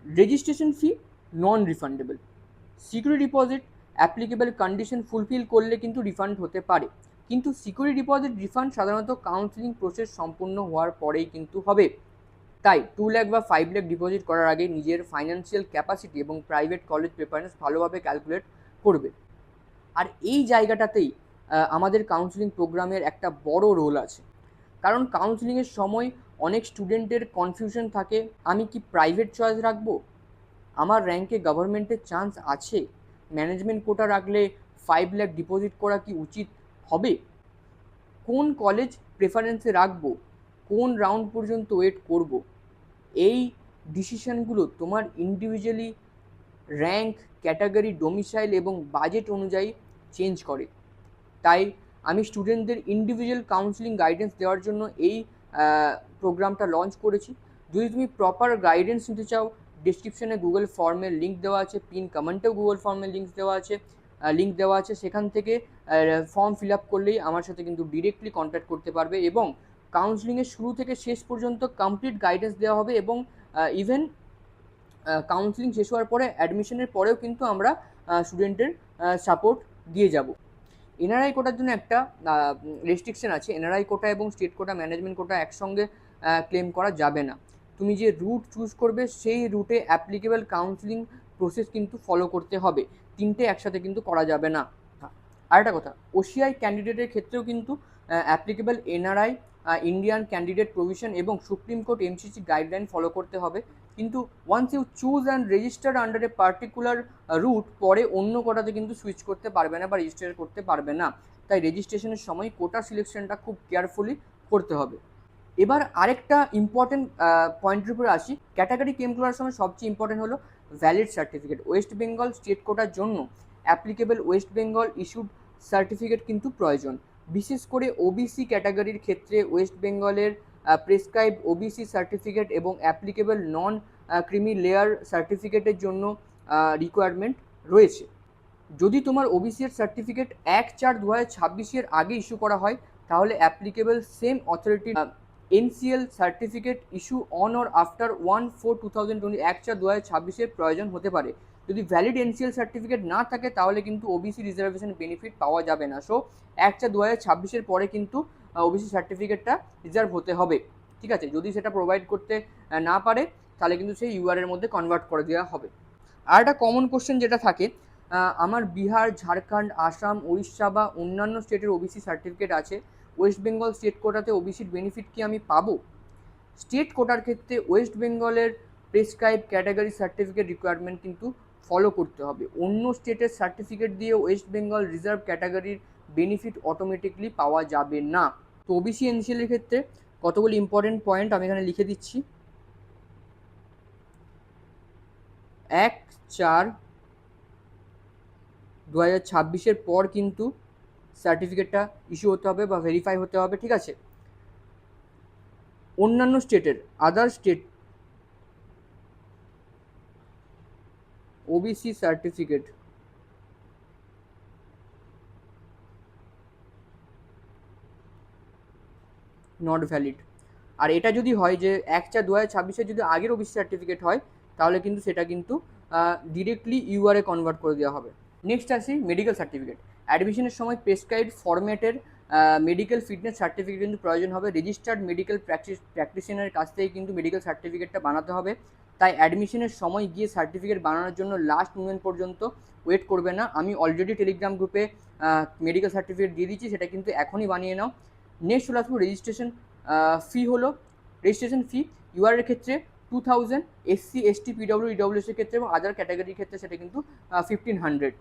registration fee non refundable, security deposit applicable condition fulfil করলে কিন্তু রিফান্ড হতে পারে, কিন্তু সিকিউরিটি ডিপোজিট রিফান্ড সাধারণত কাউন্সিলিং প্রসেস সম্পূর্ণ হওয়ার পরেই কিন্তু হবে। তাই 2 লাখ বা 5 লাখ ডিপোজিট করার আগে নিজের ফাইন্যান্সিয়াল ক্যাপাসিটি এবং প্রাইভেট কলেজ প্রেফারেন্স ভালোভাবে ক্যালকুলেট করবে। আর এই জায়গাটাতেই আমাদের কাউন্সিলিং প্রোগ্রামের একটা বড় রোল আছে, কারণ কাউন্সিলিংয়ের সময় অনেক স্টুডেন্টের কনফিউশন থাকে, আমি কি প্রাইভেট চয়েস রাখবো, আমার র্যাঙ্কে গভর্নমেন্টের চান্স আছে, ম্যানেজমেন্ট কোটা রাখলে 5 লাখ ডিপোজিট করা কি উচিত হবে, কোন কলেজ প্রেফারেন্সে রাখবো, কোন রাউন্ড পর্যন্ত ওয়েট করব। এই ডিসিশনগুলো তোমার ইন্ডিভিজুয়ালি র্যাঙ্ক, ক্যাটাগরি, ডোমিসাইল এবং বাজেট অনুযায়ী চেঞ্জ করে। তাই আমি স্টুডেন্টদের ইন্ডিভিজুয়াল কাউন্সিলিং গাইডেন্স দেওয়ার জন্য এই প্রোগ্রামটা লঞ্চ করেছি। যদি তুমি প্রপার গাইডেন্স নিতে চাও, ডিসক্রিপশনে গুগল ফর্মের লিঙ্ক দেওয়া আছে, পিন কমেন্টেও গুগল ফর্মের লিঙ্ক দেওয়া আছে, সেখান থেকে ফর্ম ফিল আপ করলেই আমার সাথে কিন্তু ডিরেক্টলি কন্ট্যাক্ট করতে পারবে, এবং কাউন্সিলিংয়ের শুরু থেকে শেষ পর্যন্ত কমপ্লিট গাইডেন্স দেওয়া হবে, এবং ইভেন কাউন্সিলিং শেষ হওয়ার পরে অ্যাডমিশনের পরেও কিন্তু আমরা স্টুডেন্টের সাপোর্ট দিয়ে যাব। এনআরআই কোটার জন্য একটা রেস্ট্রিকশন আছে, এনআরআই কোটা এবং স্টেট কোটা, ম্যানেজমেন্ট কোটা একসঙ্গে ক্লেম করা যাবে না। তুমি যে রুট চুজ করবে সেই রুটে অ্যাপ্লিকেবল কাউন্সিলিং প্রসেস কিন্তু ফলো করতে হবে, তিনটে একসাথে কিন্তু করা যাবে না। আরেকটা কথা, ওসিআই ক্যান্ডিডেটের ক্ষেত্রেও কিন্তু applicable NRI, Indian candidate provision এবং Supreme Court MCC guideline follow করতে হবে, কিন্তু once you choose and register under a particular route, পরে অন্য কোটাতে কিন্তু সুইচ করতে পারবে না বা রেজিস্টার করতে পারবে না। তাই রেজিস্ট্রেশনের সময় কোটা সিলেকশনটা খুব কেয়ারফুলি করতে হবে। এবার আরেকটা ইম্পর্টেন্ট পয়েন্টের উপরে আসি, ক্যাটাগরি ক্লেম করার সময় সবচেয়ে ইম্পর্টেন্ট হলো valid certificate. West Bengal state কোটার জন্য applicable West Bengal issued certificate কিন্তু প্রয়োজন, বিশেষ করে ওবিসি ক্যাটাগরির ক্ষেত্রে ওয়েস্ট বেঙ্গলের প্রেসক্রাইব ওবিসি সার্টিফিকেট এবং অ্যাপ্লিকেবল নন ক্রিমি লেয়ার সার্টিফিকেটের জন্য রিকোয়ারমেন্ট রয়েছে। যদি তোমার ওবিসি এর সার্টিফিকেট 1/4/2026 আগে ইস্যু করা হয়, তাহলে applicable same authority NCL certificate issue on or after 1/4/2020 1/4/2026 প্রয়োজন হতে পারে। যদি ভ্যালিড এনসিএল সার্টিফিকেট না থাকে তাহলে কিন্তু ওবিসি রিজার্ভেশন বেনিফিট পাওয়া যাবে না। সো 1/4/2026 পরে কিন্তু ওবিসি সার্টিফিকেটটা রিজার্ভ হতে হবে, ঠিক আছে। যদি সেটা প্রোভাইড করতে না পারে তাহলে কিন্তু সেই ইউআর এর মধ্যে কনভার্ট করে দেওয়া হবে। আর একটা কমন কোশ্চেন যেটা থাকে, আমার বিহার, ঝাড়খণ্ড, আসাম, উড়িষ্যা বা অন্যান্য স্টেটের ওবিসি সার্টিফিকেট আছে, ওয়েস্ট বেঙ্গল স্টেট কোটাতে ওবিসির বেনিফিট কি আমি পাবো? স্টেট কোটার ক্ষেত্রে ওয়েস্ট বেঙ্গলের প্রেসক্রাইব ক্যাটাগরি সার্টিফিকেট রিকোয়ারমেন্ট কিন্তু ফলো করতে হবে। অন্য স্টেটের সার্টিফিকেট দিয়ে ওয়েস্ট বেঙ্গল রিজার্ভ ক্যাটাগরির বেনিফিট অটোমেটিকলি পাওয়া যাবে না। তো ওবিসি এনসিএলের ক্ষেত্রে কতগুলি ইম্পর্টেন্ট পয়েন্ট আমি এখানে লিখে দিচ্ছি। 1/4/2026 পর কিন্তু সার্টিফিকেটটা ইস্যু হতে হবে বা ভেরিফাই হতে হবে, ঠিক আছে। অন্যান্য স্টেটের, other state OBC certificate not valid. আর এটা যদি হয় যে 1/4/2026 যদি আগের ওবিসি সার্টিফিকেট হয়, তাহলে কিন্তু সেটা কিন্তু ডিরেক্টলি ইউআরএ কনভার্ট করে দেওয়া হবে। নেক্সট আসি মেডিকেল সার্টিফিকেট। অ্যাডমিশনের সময় প্রেসক্রাইব ফরম্যাটের মেডিকেল ফিটনেস সার্টিফিকেট কিন্তু প্রয়োজন হবে। রেজিস্টার্ড মেডিকেল প্র্যাকটিশনারের কাছ থেকে কিন্তু মেডিকেল সার্টিফিকেটটা বানাতে হবে। তাই অ্যাডমিশনের সময় গিয়ে সার্টিফিকেট বানানোর জন্য লাস্ট মোমেন্ট পর্যন্ত ওয়েট করবে না। আমি অলরেডি টেলিগ্রাম গ্রুপে মেডিকেল সার্টিফিকেট দিয়ে দিচ্ছি, সেটা কিন্তু এখনই বানিয়ে নাও। নেক্সট চলে আসবো রেজিস্ট্রেশন ফি। হলো রেজিস্ট্রেশন ফি ইউআরের ক্ষেত্রে 2000, SC ST PW EWS এর ক্ষেত্রে এবং আদার ক্যাটাগরির ক্ষেত্রে সেটা কিন্তু 1500।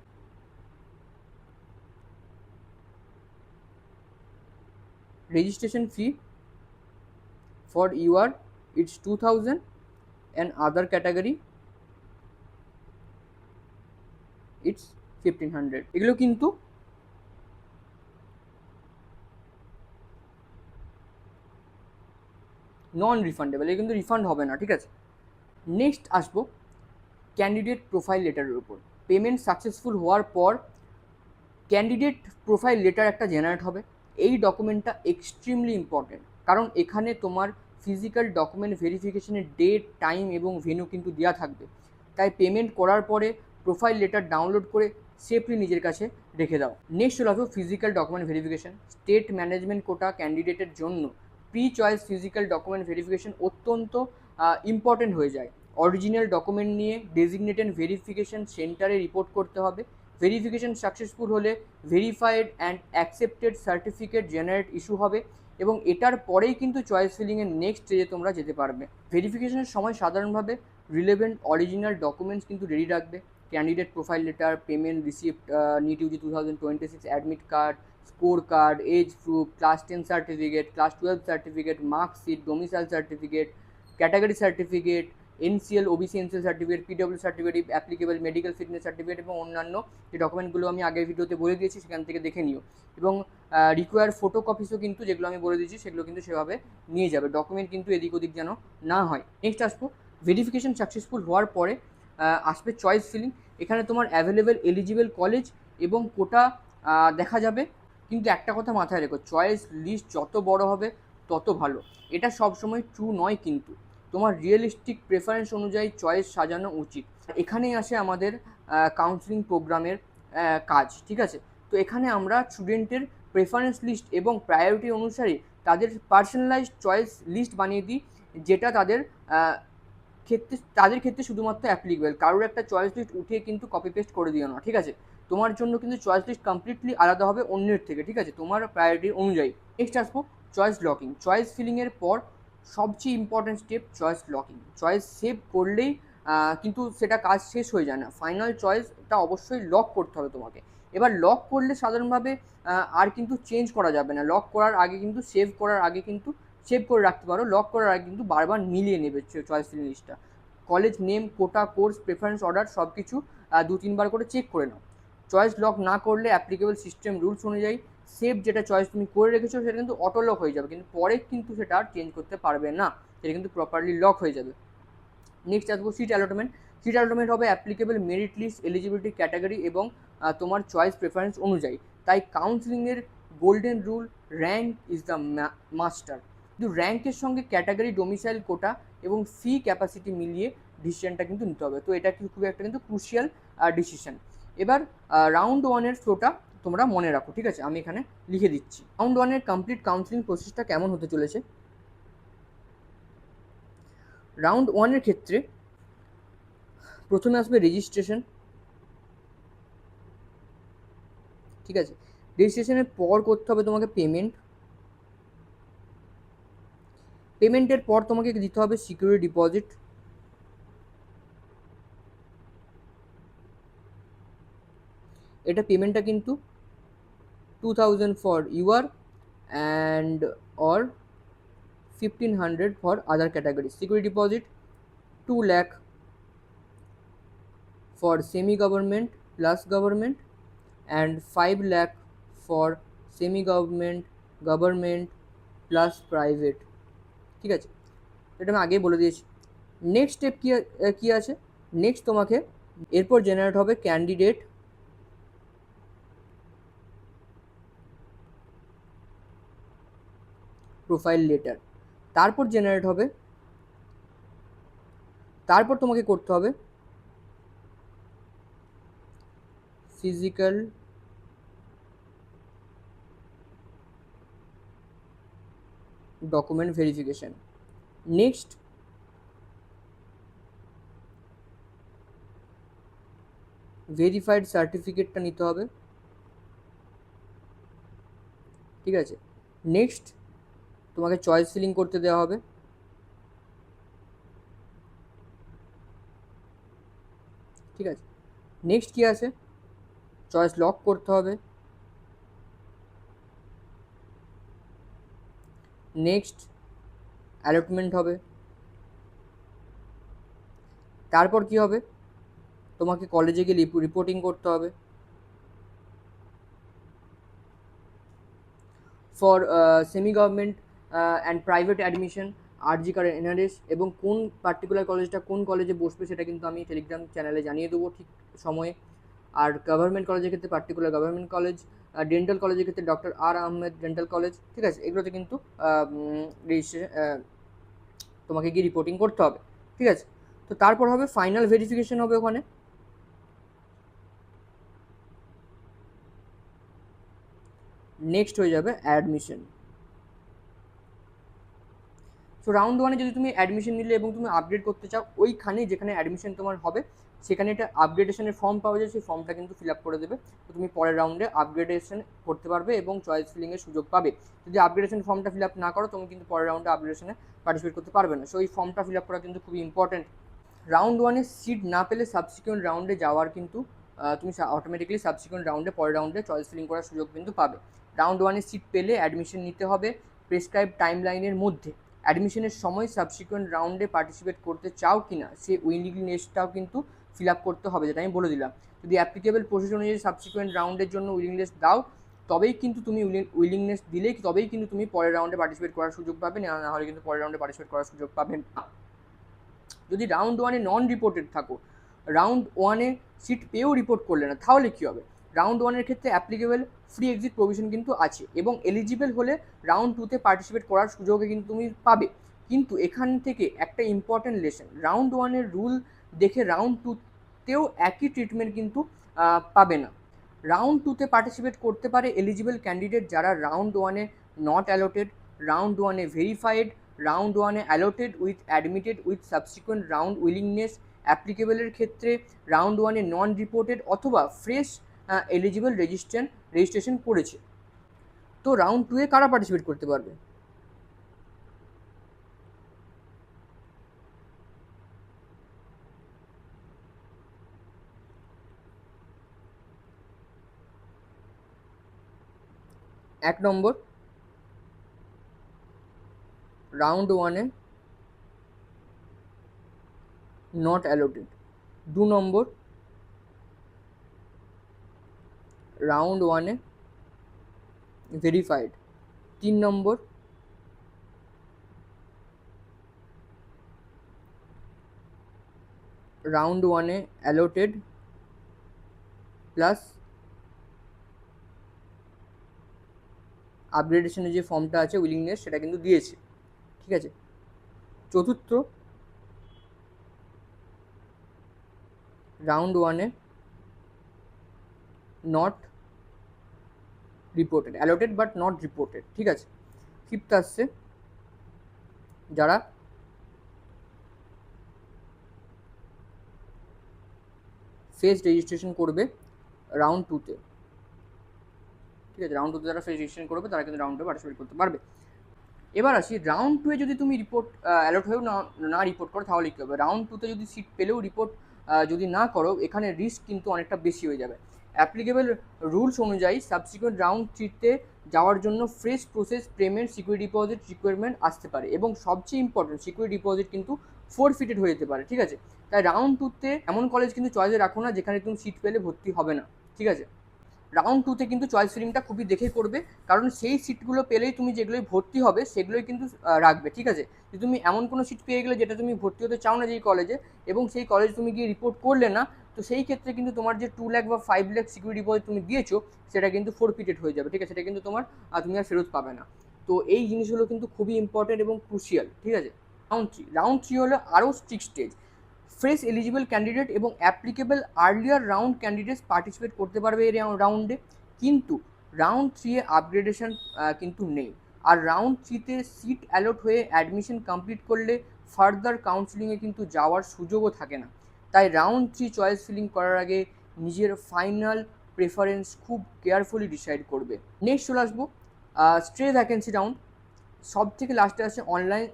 registration fee for UR it's 2000 and other category it's 1500। এগুলো কিন্তু নন রিফান্ডেবল, এগুলো কিন্তু রিফান্ড হবে না, ঠিক আছে। নেক্সট আসবো ক্যান্ডিডেট প্রোফাইল লেটারের উপর। পেমেন্ট সাকসেসফুল হওয়ার পর ক্যান্ডিডেট প্রোফাইল লেটার একটা জেনারেট হবে। এই ডকুমেন্টটা এক্সট্রিমলি ইম্পর্টেন্ট, কারণ এখানে তোমার ফিজিক্যাল ডকুমেন্ট ভেরিফিকেশনের ডেট, টাইম এবং ভেন্যু কিন্তু দেওয়া থাকবে। তাই পেমেন্ট করার পরে প্রোফাইল লেটার ডাউনলোড করে সেফলি নিজের কাছে রেখে দাও। নেক্সট চলে আসবো physical document verification. State management quota ক্যান্ডিডেটের জন্য pre choice physical document verification অত্যন্ত ইম্পর্টেন্ট হয়ে যায়। অরিজিনাল ডকুমেন্ট নিয়ে ডেজিগনেটেড ভেরিফিকেশন সেন্টারে রিপোর্ট করতে হবে। ভেরিফিকেশন সাকসেসফুল হলে verified and accepted certificate generate issue হবে এবং এটার পরেই কিন্তু চয়েস ফিলিংয়ের নেক্সট স্টেজে তোমরা যেতে পারবে। ভেরিফিকেশনের সময় সাধারণভাবে রিলেভেন্ট অরিজিনাল ডকুমেন্টস কিন্তু রেডি রাখবে। Candidate profile letter, payment receipt, NEET UG 2026 admit card, score card, age proof, class 10 certificate, class 12 certificate, marksheet, domicile certificate, category certificate, NCL, OBC NCL certificate, PW certificate, applicable medical fitness certificate এবং অন্যান্য যে ডকুমেন্টগুলো আমি আগের ভিডিওতে বলে দিয়েছি সেখান থেকে দেখে নিও। এবং রিকোয়ার ফটোকপিসও কিন্তু যেগুলো আমি বলে দিয়েছি সেগুলো কিন্তু সেভাবে নিয়ে যাবে। ডকুমেন্ট কিন্তু এদিক ওদিক যেন না হয়। নেক্সট আসবো ভেরিফিকেশন সাকসেসফুল হওয়ার পরে আসবে চয়েস ফিলিং। এখানে তোমার অ্যাভেলেবেল এলিজিবল কলেজ এবং কোটা দেখা যাবে। কিন্তু একটা কথা মাথায় রেখো, চয়েস লিস্ট যত বড় হবে তত ভালো। এটা সবসময় ট্রু নয়, কিন্তু তোমার রিয়েলিস্টিক প্রেফারেন্স অনুযায়ী চয়েস সাজানো উচিত। এখানেই আসে আমাদের কাউন্সিলিং প্রোগ্রামের কাজ, ঠিক আছে। তো এখানে আমরা স্টুডেন্টের প্রেফারেন্স লিস্ট এবং প্রায়োরিটি অনুসারে তাদের পার্সোনালাইজড চয়েস লিস্ট বানিয়ে দিই, যেটা তাদের ক্ষেত্রে শুধুমাত্র অ্যাপ্লিকেবল। কারোর একটা চয়েস লিস্ট উঠিয়ে কিন্তু কপি পেস্ট করে দিও না, ঠিক আছে। তোমার জন্য কিন্তু চয়েস লিস্ট কমপ্লিটলি আলাদা হবে অন্যের থেকে, ঠিক আছে, তোমার প্রায়োরিটি অনুযায়ী। নেক্সট আসবো চয়েস লকিং। চয়েস ফিলিংয়ের পর সবচেয়ে important step choice locking. Choice save করলেই কিন্তু সেটা কাজ শেষ হয়ে যায় না, ফাইনাল চয়েসটা অবশ্যই লক করতে হবে তোমাকে। এবার লক করলে সাধারণভাবে আর কিন্তু চেঞ্জ করা যাবে না। লক করার আগে কিন্তু সেভ করার আগে কিন্তু সেভ করে রাখতে পারো, লক করার আগে কিন্তু বারবার মিলিয়ে নেবে চয়েস ফিলিং লিস্টটা। কলেজ নেম, কোটা, কোর্স, প্রেফারেন্স অর্ডার সব কিছু 2-3 বার করে চেক করে নাও। চয়েস লক না করলে অ্যাপ্লিকেবল সিস্টেম রুলস অনুযায়ী সেভ যেটা চয়েস তুমি করে রেখেছো সেটা কিন্তু অটো লক হয়ে যাবে, কিন্তু পরে কিন্তু সেটা আর চেঞ্জ করতে পারবে না, সেটা কিন্তু প্রপারলি লক হয়ে যাবে। নেক্সট আসবো সিট অ্যালটমেন্ট। সিট অ্যালটমেন্ট হবে applicable merit list, eligibility category এবং তোমার চয়েস প্রেফারেন্স অনুযায়ী। তাই কাউন্সিলিংয়ের golden rule, rank is the master. কিন্তু র্যাঙ্কের সঙ্গে ক্যাটাগরি, ডোমিসাইল, কোটা এবং ফি ক্যাপাসিটি মিলিয়ে ডিসিশনটা কিন্তু নিতে হবে। তো এটা খুবই একটা কিন্তু ক্রুশিয়াল ডিসিশন। এবার রাউন্ড ওয়ানের ফ্লোটা তোমরা মনে রাখো, ঠিক আছে, আমি এখানে লিখে দিচ্ছি। রাউন্ড ওয়ানের কমপ্লিট কাউন্সিলিং প্রসেসটা কেমন হতে চলেছে। রাউন্ড ওয়ানের ক্ষেত্রে প্রথমে আসবে রেজিস্ট্রেশন, ঠিক আছে। রেজিস্ট্রেশনের পর করতে হবে তোমাকে পেমেন্ট। পেমেন্টের পর তোমাকে দিতে হবে সিকিউরিটি ডিপোজিট। এটা পেমেন্টটা কিন্তু 2000 for UR and or 1500 for other category. Security deposit 2 lakh for semi government plus government and 5 lakh for semi government, government plus private. ঠিক আছে, এটা আমি আগেই বলে দিয়েছি। নেক্সট স্টেপ কী আছে, নেক্সট তোমাকে এরপর জেনারেট হবে ক্যান্ডিডেট প্রোফাইল লেটার, তারপর জেনারেট হবে, তারপর তোমাকে করতে হবে physical document verification. Next verified সার্টিফিকেটটা নিতে হবে। ঠিক আছে, নেক্সট তোমাকে চয়েস ফিলিং করতে দেওয়া হবে। ঠিক আছে, নেক্সট কী আছে, চয়েস লক করতে হবে। নেক্সট অ্যালটমেন্ট হবে। তারপর কি হবে, তোমাকে কলেজে গিয়ে রিপোর্টিং করতে হবে। For semi government and private admission RG car NRS, এবং কোন পার্টিকুলার কলেজটা কোন কলেজে বসবে সেটা কিন্তু আমি টেলিগ্রাম চ্যানেলে জানিয়ে দেবো ঠিক সময়ে। আর গভর্নমেন্ট কলেজের ক্ষেত্রে পার্টিকুলার গভর্নমেন্ট কলেজ, ডেন্টাল কলেজের ক্ষেত্রে ডক্টর আর আহমেদ ডেন্টাল কলেজ। ঠিক আছে, এগুলোতে কিন্তু তোমাকে গিয়ে রিপোর্টিং করতে হবে। ঠিক আছে, তো তারপর হবে ফাইনাল ভেরিফিকেশন হবে ওখানে। নেক্সট হয়ে যাবে অ্যাডমিশন। সো রাউন্ড ওয়ানে যদি তুমি অ্যাডমিশন নিলে এবং তুমি আপডেট করতে চাও, ওইখানে যেখানে অ্যাডমিশন তোমার হবে সেখানে একটা আপগ্রেডেশনের ফর্ম পাওয়া যায়, সেই ফর্মটা কিন্তু ফিল আপ করে দেবে। তো তুমি পরের রাউন্ডে আপগ্রেডেশন করতে পারবে এবং চয়েস ফিলিংয়ের সুযোগ পাবে। যদি আপগ্রেডেশন ফর্মটা ফিল আপ না করো, তুমি কিন্তু পরের রাউন্ডে আপগ্রেডেশনে পার্টিসিপেট করতে পারবে না। সো এই ফর্মটা ফিল আপ করা কিন্তু খুবই ইম্পর্টেন্ট। রাউন্ড ওয়ানে সিট না পেলে সাবসিকুয়েন্ট রাউন্ডে যাওয়ার কিন্তু তুমি অটোমেটিক্যালি সাবসিকুয়েন্ট রাউন্ডে পরের রাউন্ডে চয়েস ফিলিং করার সুযোগ কিন্তু পাবে। রাউন্ড ওয়ানে সিট পেলে অ্যাডমিশন নিতে হবে প্রেসক্রাইব টাইম লাইনের মধ্যে। অ্যাডমিশনের সময় সাবসিকুয়েন্ট রাউন্ডে পার্টিসিপেট করতে চাও কি না সে উইলিংনেসটাও কিন্তু ফিল আপ করতে হবে, যেটা আমি বলে দিলাম। যদি অ্যাপ্লিকেবল প্রসেস অনুযায়ী সাবসিকুয়েন্ট রাউন্ডের জন্য উইলিংনেস দাও, তবেই কিন্তু তুমি উইলিংনেস দিলেই তবেই কিন্তু তুমি পরের রাউন্ডে পার্টিসিপেট করার সুযোগ পাবে, না হলে কিন্তু পরের রাউন্ডে পার্টিসিপেট করার সুযোগ পাবে না। যদি রাউন্ড ওয়ানে নন রিপোর্টেড থাকো, রাউন্ড ওয়ানে সিট পেয়েও রিপোর্ট করলে না, তাহলে কী হবে, রাউন্ড ওয়ানের ক্ষেত্রে অ্যাপ্লিকেবল ফ্রি এক্সিট প্রভিশন কিন্তু আছে এবং এলিজিবল হলে রাউন্ড টুতে পার্টিসিপেট করার সুযোগে কিন্তু তুমি পাবে। কিন্তু এখান থেকে একটা ইম্পর্টেন্ট লেসন, রাউন্ড ওয়ানের রুল দেখে রাউন্ড টুতেও একই ট্রিটমেন্ট কিন্তু পাবে না। রাউন্ড টুতে পার্টিসিপেট করতে পারে এলিজিবল ক্যান্ডিডেট যারা রাউন্ড ওয়ানে নট অ্যালোটেড, রাউন্ড ওয়ানে ভেরিফাইড, রাউন্ড ওয়ানে allotted with admitted with subsequent round willingness, অ্যাপ্লিকেবলের ক্ষেত্রে রাউন্ড ওয়ানে নন রিপোর্টেড অথবা ফ্রেশ এলিজিবল রেজিস্ট্রেশন করেছে। তো রাউন্ড টুয়ে কারা পার্টিসিপেট করতে পারবে? এক নম্বর, রাউন্ড ওয়ানে নট অ্যালোটেড। 2 নম্বর, রাউন্ড ওয়ানে ভেরিফাইড। 3 নম্বর, রাউন্ড ওয়ানে অ্যালোটেড প্লাস আপগ্রেডেশনের যে ফর্মটা আছে উইলিংনেস সেটা কিন্তু দিয়েছে। ঠিক আছে, চতুর্থ, রাউন্ড ওয়ানে not reported, allotted but not reported. ঠিক আছে, ফিফথ আসছে যারা ফেস রেজিস্ট্রেশন করবে রাউন্ড টুতে। ঠিক আছে, রাউন্ড টুতে যারা ফেস রেজিস্ট্রেশন করবে তারা কিন্তু রাউন্ড টুয়ে পার্টিসিপেট করতে পারবে। এবার আসি, রাউন্ড টুয়ে যদি তুমি রিপোর্ট অ্যালোট হয়েও না রিপোর্ট করো তাহলে কী হবে? রাউন্ড টুতে যদি সিট পেলেও রিপোর্ট যদি না করো, এখানে রিস্ক কিন্তু অনেকটা বেশি হয়ে যাবে। অ্যাপ্লিকেবল রুলস অনুযায়ী সাবসিকুয়েন্ট রাউন্ড থ্রিতে যাওয়ার জন্য fresh process payment security deposit requirement আসতে পারে এবং সবচেয়ে ইম্পর্টেন্ট সিকিউরিটি ডিপোজিট কিন্তু ফোরফিটেড হয়ে যেতে পারে। ঠিক আছে, তাই রাউন্ড টুতে এমন কলেজ কিন্তু চয়েসে রাখো না যেখানে তুমি সিট পেলে ভর্তি হবে না। ঠিক আছে, রাউন্ড 2তে কিন্তু চয়েস ফিলিংটা খুবই দেখে করবে, কারণ সেই সিটগুলো পেলেই তুমি যেগুলোই ভর্তি হবে সেগুলোই কিন্তু রাখবে, ঠিক আছে। যে তুমি এমন কোনো সিট পেয়ে গেলে যেটা তুমি ভর্তি হতে চাও না যেই কলেজে, এবং সেই কলেজ তুমি গিয়ে রিপোর্ট করলে না, তো সেই ক্ষেত্রে কিন্তু তোমার যে 2 লাখ বা 5 লাখ সিকিউরিটি ডিপোজিট তুমি দিয়েছো সেটা কিন্তু ফোরফিটেড হয়ে যাবে, ঠিক আছে, সেটা কিন্তু তুমি আর ফেরত পাবে না। তো এই জিনিসগুলো কিন্তু খুবই ইম্পর্টেন্ট এবং ক্রুশিয়াল, ঠিক আছে। রাউন্ড থ্রি হলো আরও strict stage. Fresh eligible candidate এবং applicable earlier round candidates participate করতে পারবে এই রাউন্ডে, কিন্তু রাউন্ড থ্রি এ আপগ্রেডেশন কিন্তু নেই। আর রাউন্ড থ্রিতে সিট অ্যালট হয়ে অ্যাডমিশন কমপ্লিট করলে ফার্দার কাউন্সিলিংয়ে কিন্তু যাওয়ার সুযোগও থাকে না। তাই রাউন্ড থ্রি চয়েস ফিলিং করার আগে নিজের ফাইনাল প্রেফারেন্স খুব কেয়ারফুলি ডিসাইড করবে। নেক্সট চলে আসবো স্ট্রে ভ্যাকেন্সি রাউন্ড। সব থেকে লাস্টে আছে অনলাইন,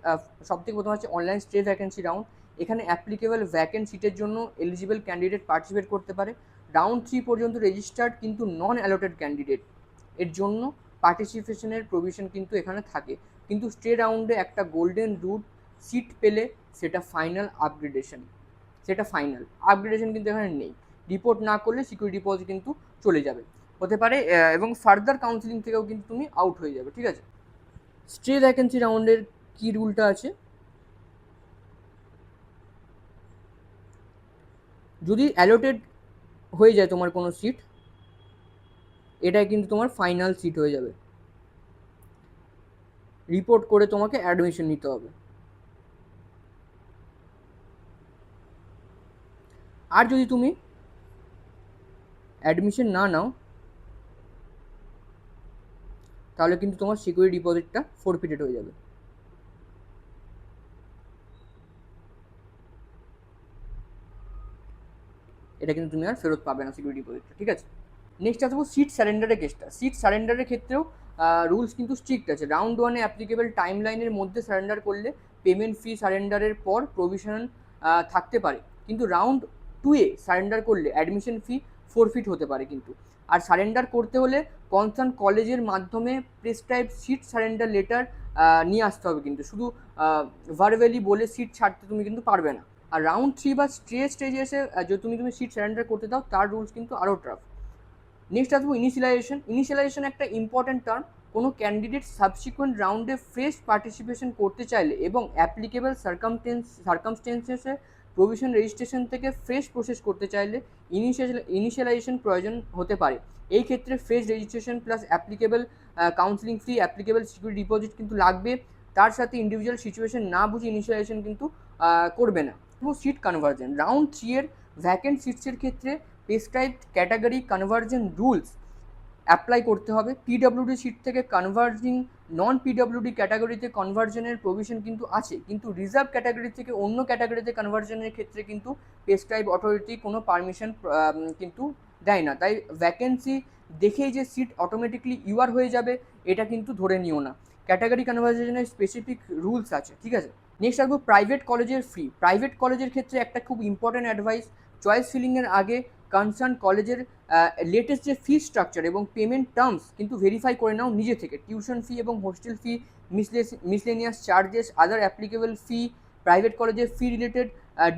সব থেকে প্রথম আছে অনলাইন স্ট্রে ভ্যাকেন্সি রাউন্ড। এখানে অ্যাপ্লিকেবল ভ্যাকেন্ট সিটের জন্য এলিজিবল ক্যান্ডিডেট পার্টিসিপেট করতে পারে। রাউন্ড থ্রি পর্যন্ত রেজিস্টার্ড কিন্তু নন অ্যালোটেড ক্যান্ডিডেট এর জন্য পার্টিসিপেশনের প্রভিশন কিন্তু এখানে থাকে। কিন্তু স্ট্রে রাউন্ডে একটা গোল্ডেন রুট, সিট পেলে সেটা ফাইনাল আপগ্রেডেশন, সেটা ফাইনাল আপগ্রেডেশন কিন্তু এখানে নেই। রিপোর্ট না করলে সিকিউরিটি ডিপোজিট কিন্তু চলে যাবে, হতে পারে, এবং ফার্দার কাউন্সিলিং থেকেও কিন্তু তুমি আউট হয়ে যাবে, ঠিক আছে। স্ট্রে ভ্যাকেন্সি রাউন্ডের কি রুলটা আছে, যদি অ্যালোটেড হয়ে যায় তোমার কোনো সিট, এটাই কিন্তু তোমার ফাইনাল সিট হয়ে যাবে, রিপোর্ট করে তোমাকে অ্যাডমিশন নিতে হবে। আর যদি তুমি অ্যাডমিশন না নাও তাহলে কিন্তু তোমার সিকিউরিটি ডিপোজিটটা ফোরফিটেড হয়ে যাবে। এটা কিন্তু তুমি আর ফেরত পাবে না সিকিউরিটি ডিপোজিটটা, ঠিক আছে। নেক্সট আসবো সিট স্যারেন্ডারের কেসটা। সিট স্যারেন্ডারের ক্ষেত্রেও রুলস কিন্তু স্ট্রিক্ট আছে। রাউন্ড ওয়ানে অ্যাপ্লিকেবল টাইম লাইনের মধ্যে সারেন্ডার করলে পেমেন্ট ফি সারেন্ডারের পর প্রভিশন থাকতে পারে, কিন্তু রাউন্ড টুয়ে সারেন্ডার করলে অ্যাডমিশন ফি ফোরফিট হতে পারে কিন্তু। আর সারেন্ডার করতে হলে কনসার্ন কলেজের মাধ্যমে প্রেসক্রাইব সিট সারেন্ডার লেটার নিয়ে আসতে হবে, কিন্তু শুধু ভার্বালি বলে সিট ছাড়তে তুমি কিন্তু পারবে না। আর রাউন্ড থ্রি বা স্টেজে এসে যদি তুমি সিট সারেন্ডার করতে দাও তার রুলস কিন্তু আরও টাফ। নেক্সট আসবো ইনিশিয়ালাইজেশন। ইনিশিয়ালাইজেশন একটা ইম্পর্ট্যান্ট টার্ম। কোনো ক্যান্ডিডেট সাবসিকুয়েন্ট রাউন্ডে ফ্রেশ পার্টিসিপেশন করতে চাইলে এবং অ্যাপ্লিকেবল সার্কামস্টেন্সেসে প্রভিশন রেজিস্ট্রেশন থেকে ফ্রেশ প্রসেস করতে চাইলে ইনিশিয়ালাইজেশন প্রয়োজন হতে পারে। এই ক্ষেত্রে fresh registration plus applicable counselling fee, applicable security deposit কিন্তু লাগবে। তার সাথে ইন্ডিভিজুয়াল সিচুয়েশন না বুঝে ইনিশিয়ালাইজেশন কিন্তু করবে না। সিট কনভার্জন রাউন্ড থ্রি এর ভ্যাকেন্ট সিটসের ক্ষেত্রে prescribed category conversion rules apply করতে হবে। পিডব্লিউডি সিট থেকে কনভার্জিং নন পিডব্লিউডি ক্যাটাগরিতে কনভার্জনের প্রভিশন কিন্তু আছে, কিন্তু রিজার্ভ ক্যাটাগরি থেকে অন্য ক্যাটাগরিতে কনভার্জনের ক্ষেত্রে কিন্তু প্রেসক্রাইব অথরিটি কোনো পারমিশন কিন্তু দেয় না। তাই ভ্যাকেন্সি দেখেই যে সিট অটোমেটিকলি ইউআর হয়ে যাবে এটা কিন্তু ধরে নিও না। ক্যাটাগরি কনভার্জনের স্পেসিফিক রুলস আছে, ঠিক আছে। নেক্সট আসবো প্রাইভেট কলেজের ফি। প্রাইভেট কলেজের ক্ষেত্রে একটা খুব ইম্পর্ট্যান্ট অ্যাডভাইস, চয়েস ফিলিংয়ের আগে কনসার্ন কলেজের লেটেস্ট যে ফি স্ট্রাকচার এবং পেমেন্ট টার্মস কিন্তু ভেরিফাই করে নাও নিজে থেকে। টিউশন ফি এবং হোস্টেল ফি, মিসলেনিয়াস চার্জেস, আদার অ্যাপ্লিকেবল ফি, প্রাইভেট কলেজের ফি রিলেটেড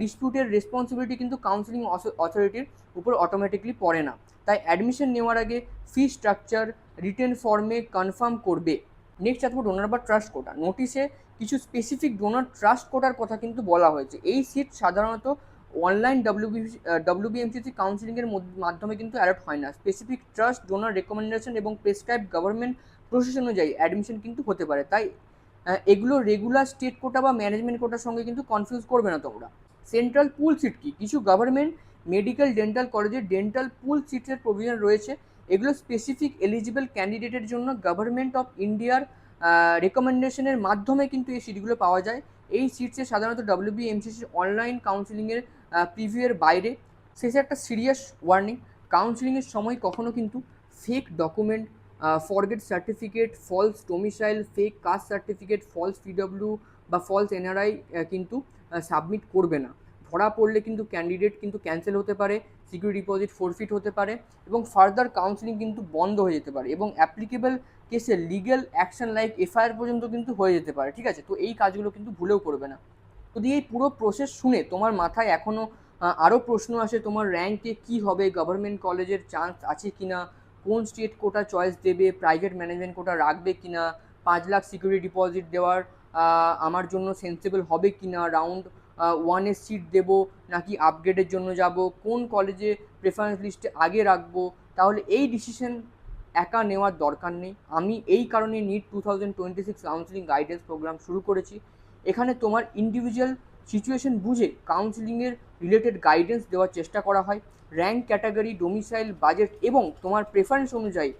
ডিসপিউটের রেসপন্সিবিলিটি কিন্তু কাউন্সিলিং অথরিটির উপর অটোমেটিকলি পড়ে না। তাই অ্যাডমিশন নেওয়ার আগে ফি স্ট্রাকচার রিটেন ফর্মে কনফার্ম করবে। নেক্সট আসবো ডোনার বা ট্রাস্ট কোটা। নোটিশে কিছু স্পেসিফিক ডোনার ট্রাস্ট কোটার কথা কিন্তু বলা হয়েছে। এই সিট সাধারণত অনলাইন ডব্লিউবিএমসিসি কাউন্সিলিংয়ের মাধ্যমে কিন্তু অ্যালট হয় না। স্পেসিফিক ট্রাস্ট ডোনার রেকমেন্ডেশন এবং প্রেসক্রাইব গভর্নমেন্ট প্রসেস অনুযায়ী অ্যাডমিশন কিন্তু হতে পারে। তাই এগুলো রেগুলার স্টেট কোটা বা ম্যানেজমেন্ট কোটার সঙ্গে কিন্তু কনফিউজ করবে না তোমরা। সেন্ট্রাল পুল সিট কি? কিছু গভর্নমেন্ট মেডিকেল ডেন্টাল কলেজে ডেন্টাল পুল সিটের প্রভিশন রয়েছে। এগুলো স্পেসিফিক এলিজিবল ক্যান্ডিডেটের জন্য গভর্নমেন্ট অফ ইন্ডিয়ার রেকমেন্ডেশনের মাধ্যমে কিন্তু এই সিটগুলো পাওয়া যায়। এই সিটসে সাধারণত ডব্লিউবিএমসিসির অনলাইন কাউন্সিলিংয়ের প্রিভিউয়ের বাইরে। শেষে একটা সিরিয়াস ওয়ার্নিং, কাউন্সিলিংয়ের সময় কখনো কিন্তু fake document, forged certificate, false domicile, fake caste certificate, false PW বা ফলস এনআরআই কিন্তু সাবমিট করবে না। ধরা পড়লে কিন্তু ক্যান্ডিডেট কিন্তু ক্যান্সেল হতে পারে, সিকিউরিটি ডিপোজিট ফোরফিট হতে পারে এবং ফার্দার কাউন্সিলিং কিন্তু বন্ধ হয়ে যেতে পারে এবং অ্যাপ্লিকেবল কেসে লিগ্যাল অ্যাকশন লাইক এফআইআর পর্যন্ত কিন্তু হয়ে যেতে পারে, ঠিক আছে। তো এই কাজগুলো কিন্তু ভুলেও করবে না। যদি এই পুরো প্রসেস শুনে তোমার মাথায় এখনও আরও প্রশ্ন আসে, তোমার র্যাঙ্কে কি হবে, গভর্নমেন্ট কলেজের চান্স আছে কি না, কোন স্টেট কোটা চয়েস দেবে, প্রাইভেট ম্যানেজমেন্ট কোটা রাখবে কিনা, 5 লাখ সিকিউরিটি ডিপোজিট দেওয়ার আমার জন্য সেন্সিবল হবে কিনা, রাউন্ড ওয়ানের সিট দেবো নাকি আপগ্রেডের জন্য যাব, কোন কলেজে প্রেফারেন্স লিস্টে আগে রাখবো, তাহলে এই ডিসিশন একা নেওয়ার দরকার নেই। আমি এই কারণে নিট 2026 কাউন্সিলিং গাইডেন্স প্রোগ্রাম শুরু করেছি। এখানে তোমার ইন্ডিভিজুয়াল সিচুয়েশন বুঝে কাউন্সিলিংয়ের রিলেটেড গাইডেন্স দেওয়ার চেষ্টা করা হয়। র্যাঙ্ক ক্যাটাগরি, ডোমিসাইল, বাজেট এবং তোমার প্রেফারেন্স অনুযায়ী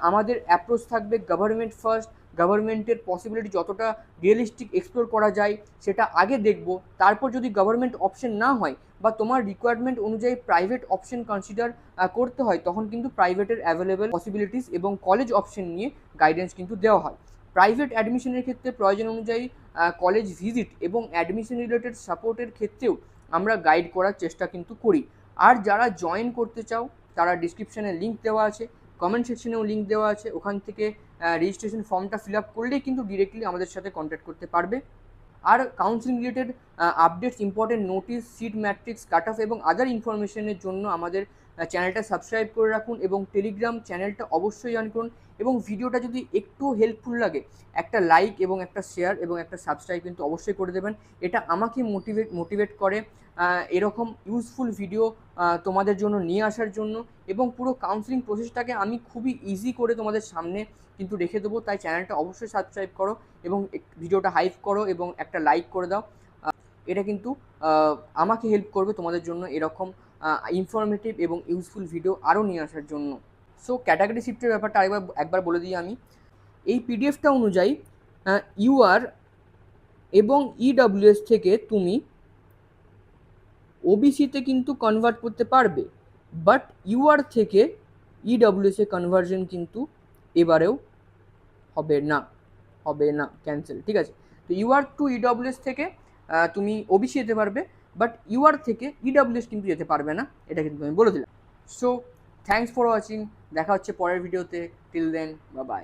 আমাদের অ্যাপ্রোচ থাকবে গভর্নমেন্ট ফার্স্ট। গভর্নমেন্টের পসিবিলিটি যতটা রিয়েলিস্টিক এক্সপ্লোর করা যায় সেটা আগে দেখব, তারপর যদি গভর্নমেন্ট অপশন না হয় বা তোমার রিকোয়ারমেন্ট অনুযায়ী প্রাইভেট অপশন কনসিডার করতে হয়, তখন কিন্তু প্রাইভেটের অ্যাভেলেবেল পসিবিলিটিস এবং কলেজ অপশন নিয়ে গাইডেন্স কিন্তু দেওয়া হয়। প্রাইভেট অ্যাডমিশনের ক্ষেত্রে প্রয়োজন অনুযায়ী কলেজ ভিজিট এবং অ্যাডমিশন রিলেটেড সাপোর্টের ক্ষেত্রেও আমরা গাইড করার চেষ্টা কিন্তু করি। আর যারা জয়েন করতে চাও তারা ডিসক্রিপশানে লিঙ্ক দেওয়া আছে, কমেন্ট সেকশনেও লিঙ্ক দেওয়া আছে, ওখান থেকে রেজিস্ট্রেশন ফর্মটা ফিল আপ করলেই কিন্তু ডিরেক্টলি আমাদের সাথে কন্ট্যাক্ট করতে পারবে। আর counselling related updates, important notice, seat matrix, cut off এবং আদার ইনফরমেশনের জন্য আমাদের চ্যানেলটা সাবস্ক্রাইব করে রাখুন এবং টেলিগ্রাম চ্যানেলটা অবশ্যই জয়েন করুন। এবং ভিডিওটা যদি একটু হেল্পফুল লাগে একটা লাইক এবং একটা শেয়ার এবং একটা সাবস্ক্রাইব কিন্তু অবশ্যই করে দেবেন। এটা আমাকে মোটিভেট করে এরকম ইউজফুল ভিডিও তোমাদের জন্য নিয়ে আসার জন্য, এবং পুরো কাউন্সিলিং প্রসেসটাকে আমি খুবই ইজি করে তোমাদের সামনে কিন্তু রেখে দেবো। তাই চ্যানেলটা অবশ্যই সাবস্ক্রাইব করো এবং ভিডিওটা হাইপ করো এবং একটা লাইক করে দাও। এটা কিন্তু আমাকে হেল্প করবে তোমাদের জন্য এরকম ইনফরমেটিভ এবং ইউজফুল ভিডিও আরও নিয়ে আসার জন্য। সো ক্যাটাগরি শিফটের ব্যাপারটা একবার বলে দিই আমি। এই পিডিএফটা অনুযায়ী ইউআর এবং ইডব্লিউএস থেকে তুমি ওবিসিতে কিন্তু কনভার্ট করতে পারবে, বাট ইউআর থেকে ইডব্লিউএসে কনভার্জন কিন্তু এবারেও হবে না, ক্যান্সেল, ঠিক আছে। তো ইউআর টু ইডব্লিউএস থেকে তুমি ওবিসি যেতে পারবে, বাট ইউআর থেকে ইডব্লিউএস কিন্তু যেতে পারবে না, এটা কিন্তু আমি বলে দিলাম। সো থ্যাংকস ফর ওয়াচিং, দেখা হচ্ছে পরের ভিডিওতে। Till then, bye by.